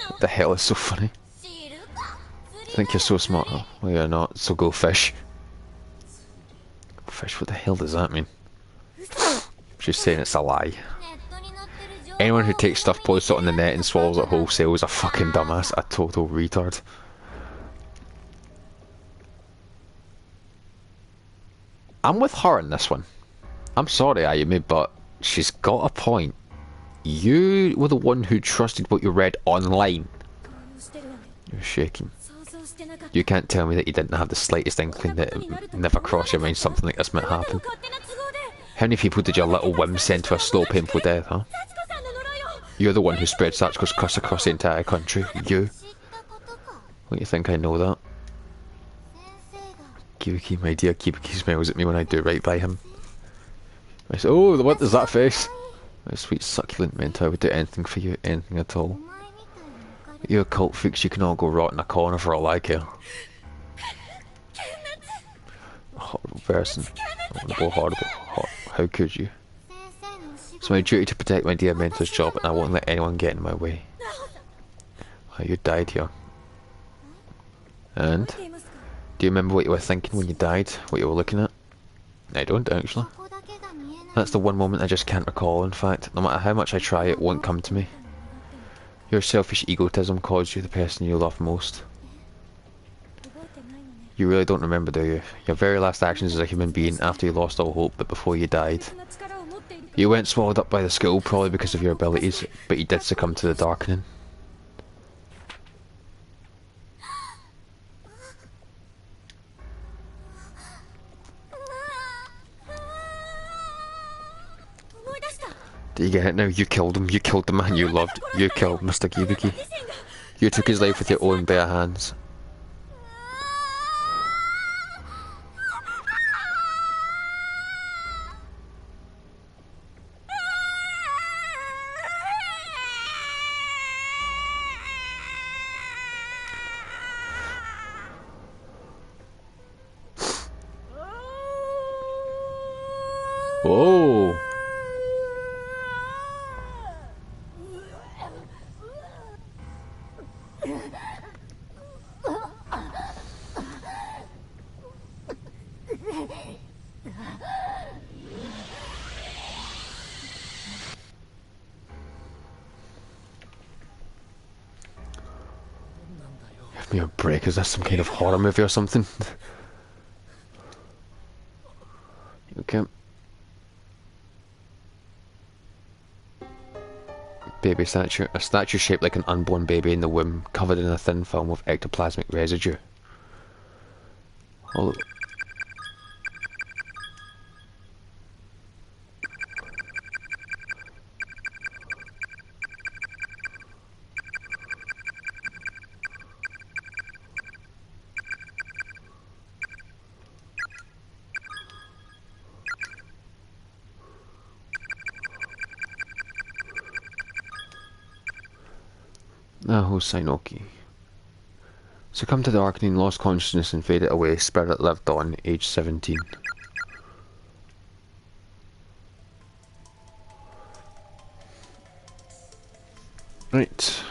What the hell is so funny? I think you're so smart, huh? Well, you're not, so go fish. Fish, what the hell does that mean? She's saying it's a lie. Anyone who takes stuff, posts it on the net and swallows it wholesale is a fucking dumbass, a total retard. I'm with her in this one. I'm sorry, Ayumi, but she's got a point. You were the one who trusted what you read online. You're shaking. You can't tell me that you didn't have the slightest inkling that it never crossed your mind something like this might happen. How many people did your little whim send to a slow, painful death, huh? You're the one who spread Sachiko's curse across the entire country. You. Don't you think I know that? Kibiki, my dear Kibiki smiles at me when I do right by him. I say, oh, what is that face? My sweet succulent mentor, I would do anything for you, anything at all. You occult freaks, you can all go rot in a corner for all I care. A horrible person. Horrible. How could you? It's my duty to protect my dear mentor's job, and I won't let anyone get in my way. Oh, you died here. And? Do you remember what you were thinking when you died? What you were looking at? I don't, actually. That's the one moment I just can't recall, in fact. No matter how much I try, it won't come to me. Your selfish egotism caused you the person you love most. You really don't remember, do you? Your very last actions as a human being after you lost all hope, but before you died. You weren't swallowed up by the skull, probably because of your abilities, but you did succumb to the darkening. Do you get it now? You killed him. You killed the man you loved. You killed Mr. Kibiki. You took his life with your own bare hands. Whoa. Give me a break, is this some kind of horror movie or something? Okay. Baby statue. A statue shaped like an unborn baby in the womb, covered in a thin film of ectoplasmic residue. Oh. Naho Sainoki. Succumbed to the darkening, lost consciousness and faded away. Spirit lived on, age 17. Right.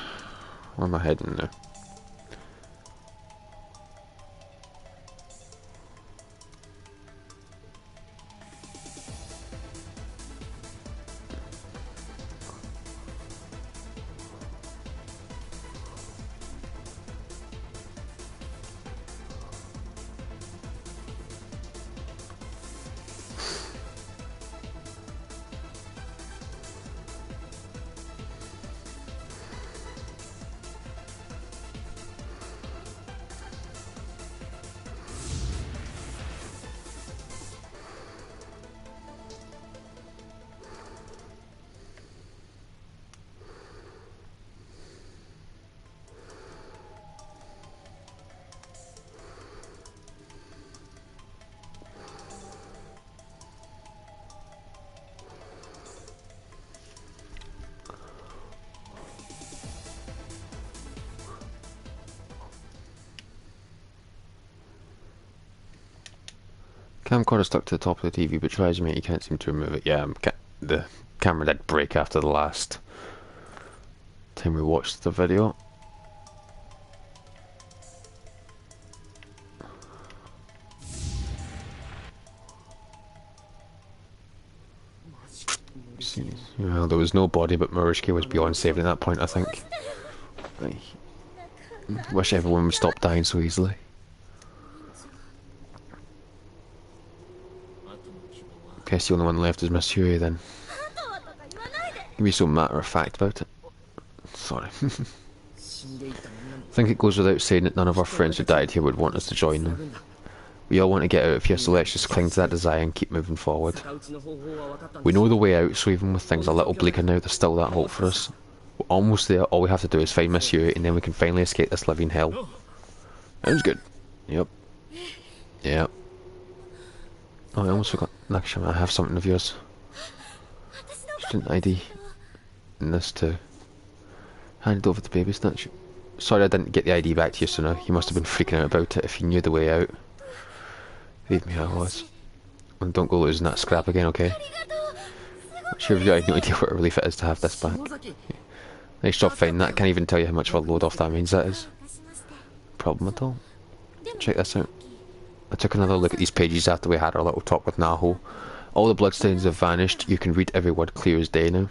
Where am I heading now? Camcorder stuck to the top of the TV, but try as you may, you can't seem to remove it. Yeah, the camera did break after the last time we watched the video. Well, there was no body, but Marushki was beyond saving at that point, I think. I wish everyone would stop dying so easily. Guess the only one left is Miss Huey then. Can be so matter of fact about it. Sorry. I think it goes without saying that none of our friends who died here would want us to join them. We all want to get out of here, so let's just cling to that desire and keep moving forward. We know the way out, so even with things a little bleaker now, there's still that hope for us. We're almost there. All we have to do is find Miss Huey, and then we can finally escape this living hell. Sounds good. Yep. Yep. Oh, I almost forgot. Actually, I have something of yours. Student ID. And this too. Handed over the baby statue. Sorry I didn't get the ID back to you sooner. You must have been freaking out about it if you knew the way out. Leave me how I was. And don't go losing that scrap again, okay? I'm sure you have no idea what a relief it is to have this back. Nice job finding that. Can't even tell you how much of a load off that means that is. Problem at all. Check this out. I took another look at these pages after we had our little talk with Naho. All the bloodstains have vanished. You can read every word clear as day now.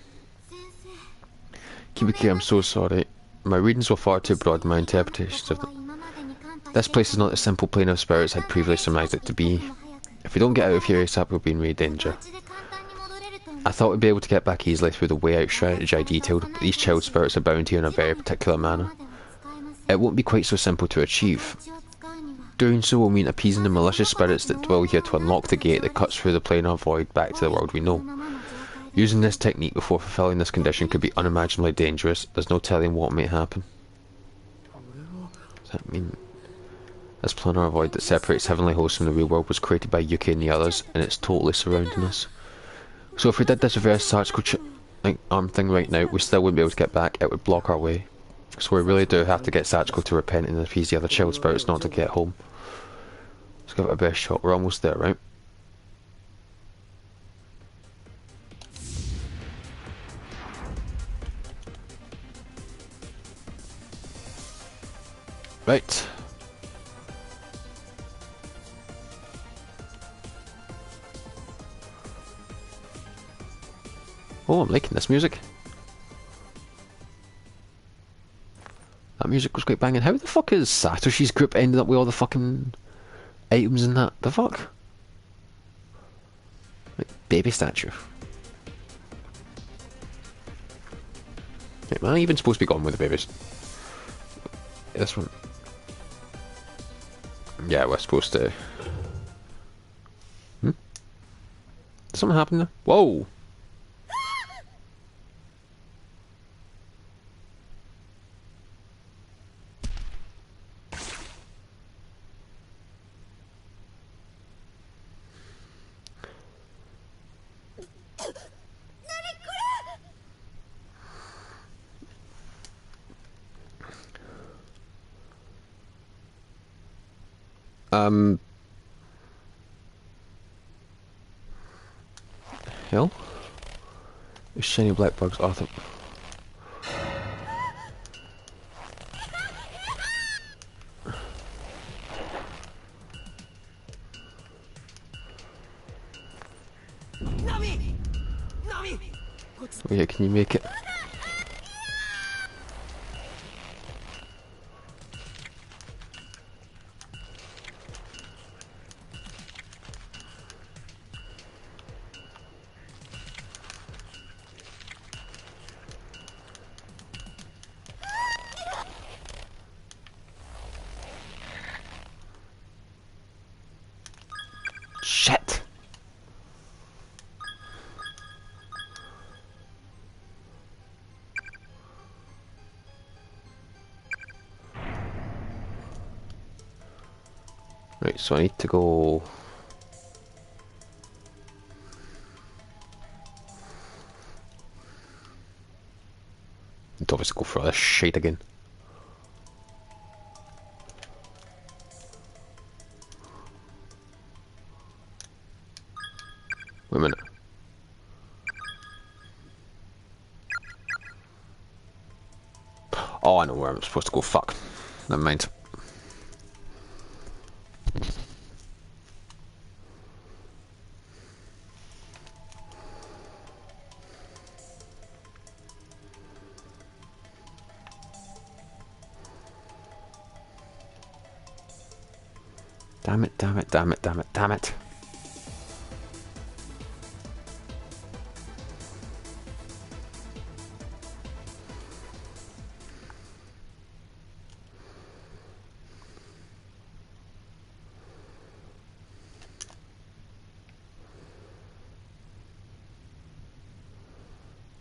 Kibiki, I'm so sorry. My readings were far too broad in my interpretations of them. This place is not the simple plane of spirits I'd previously surmised it to be. If we don't get out of here ASAP, we'll be in real danger. I thought we'd be able to get back easily through the way out strategy I detailed, but these child spirits are bound here in a very particular manner. It won't be quite so simple to achieve. Doing so will mean appeasing the malicious spirits that dwell here to unlock the gate that cuts through the planar void back to the world we know. Using this technique before fulfilling this condition could be unimaginably dangerous. There's no telling what may happen. Does that mean this planar void that separates heavenly hosts from the real world was created by Yuki and the others, and it's totally surrounding us? So if we did this reverse Sachiko arm thing right now, we still wouldn't be able to get back. It would block our way. So we really do have to get Sachiko to repent and appease the other child spirits not to get home. Let's give it a best shot. We're almost there, right? Right. Oh, I'm liking this music. That music was quite banging. How the fuck is Satoshi's group ended up with all the fucking items in that? The fuck? Like, baby statue. Am I even supposed to be gone with the babies? This one. Yeah, we're supposed to. Did something happen there? Whoa! Hell? These shiny black bugs, Arthur. Oh yeah, can you make it? Shit! Right, so I need to go. Need to obviously go for this shit again. Wait a minute. Oh, I know where I'm supposed to go. Fuck. Never mind. Damn it, damn it, damn it, damn it, damn it.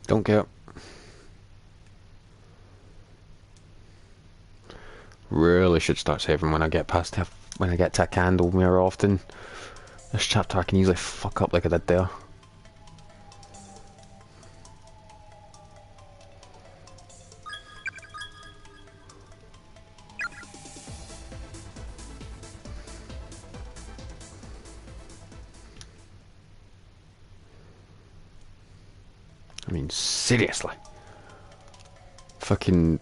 Don't care. Really should start saving when I get past when I get to a candle more often. This chapter I can easily fuck up like I did there. I mean, seriously. Fucking...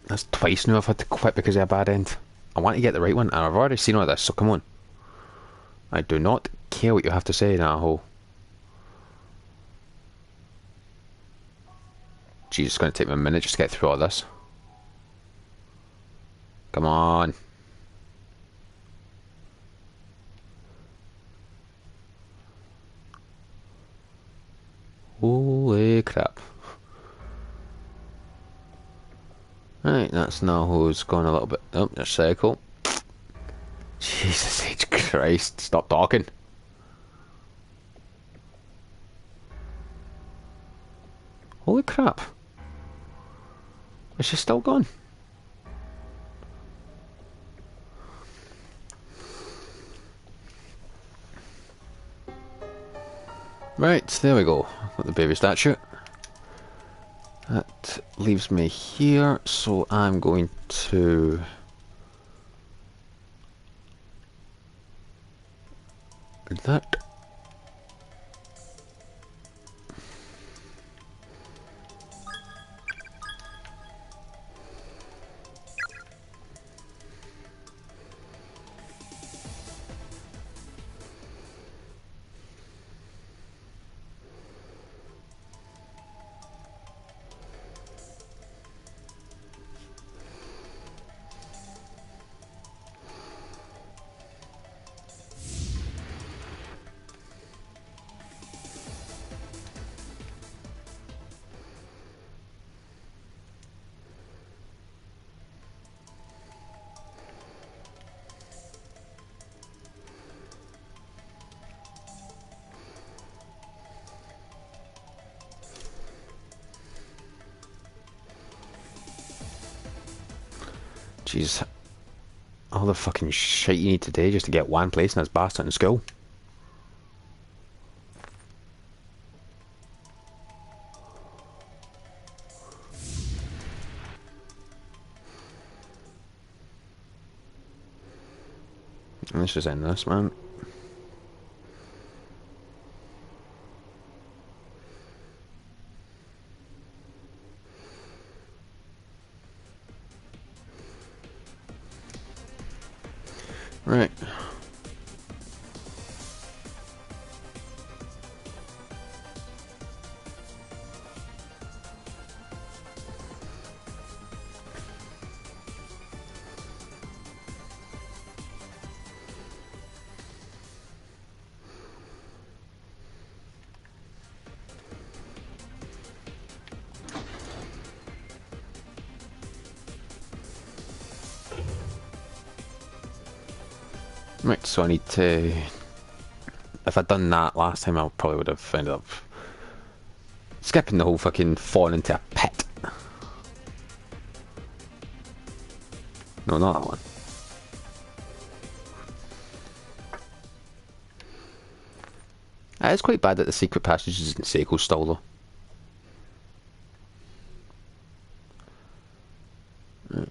That's twice now I've had to quit because of a bad end. I want to get the right one, and I've already seen all this, so come on. I do not care what you have to say in that hole. Jeez, it's going to take me a minute just to get through all this. Come on. Holy crap. Right, that's now who's gone a little bit. Oh, there's cycle. Jesus H. Christ, stop talking. Holy crap. Is she still gone? Right, there we go. Got the baby statue. That leaves me here, so I'm going to... that. Jeez. All the fucking shit you need to do just to get one place in this bastard in school. Let's just end this, man. Right. Right, so I need to... If I'd done that last time, I probably would have ended up skipping the whole fucking falling into a pit. No, not that one. It's quite bad that the secret passage is in Seiko's style, though. Right.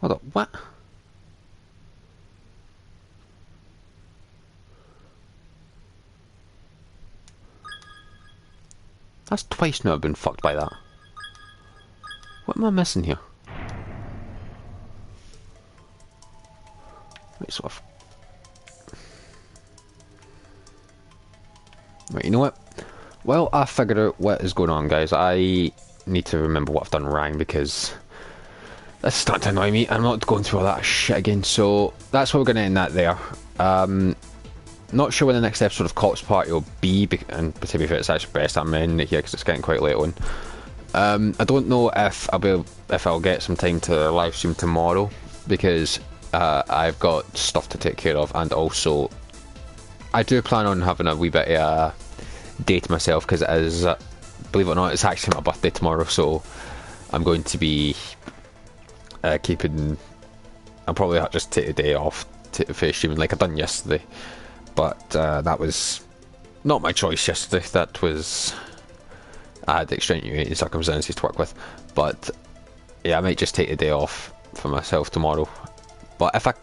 Hold up, what? That's twice now I've been fucked by that. What am I missing here? Wait, so right, you know what? Well, I figured out what is going on, guys. I need to remember what I've done wrong because this is starting to annoy me. I'm not going through all that shit again, so that's why we're going to end that there. Not sure when the next episode of Cops Party will be, and to be fair, it's actually best I'm ending it here because it's getting quite late on. I don't know if I'll get some time to live stream tomorrow because I've got stuff to take care of, and also I do plan on having a wee bit of a day to myself because it is, believe it or not, it's actually my birthday tomorrow, so I'm going to be keeping. I'll probably just take a day off to face streaming like I done yesterday. But that was not my choice yesterday. That was, I had extenuating circumstances to work with. But yeah, I might just take a day off for myself tomorrow. But if I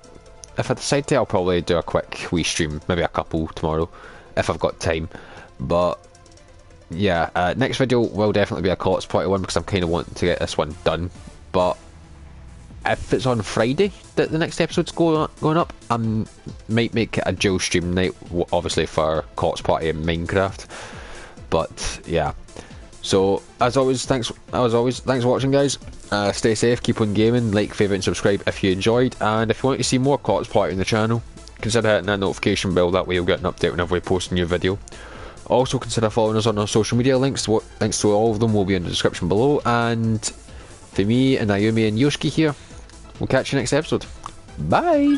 decide to, I'll probably do a quick wee stream, maybe a couple tomorrow, if I've got time. But yeah, next video will definitely be a Cops Party one because I'm kind of wanting to get this one done. But if it's on Friday that the next episode's going up, I might make it a dual stream night, obviously for Cops Party and Minecraft. But yeah, so as always, thanks for watching, guys. Stay safe, keep on gaming, like, favourite and subscribe if you enjoyed, and if you want to see more Cops Party on the channel, consider hitting that notification bell, that way you'll get an update whenever we post a new video. Also consider following us on our social media, links to all of them will be in the description below, and for me and Ayumi and Yoshiki here, we'll catch you next episode. Bye!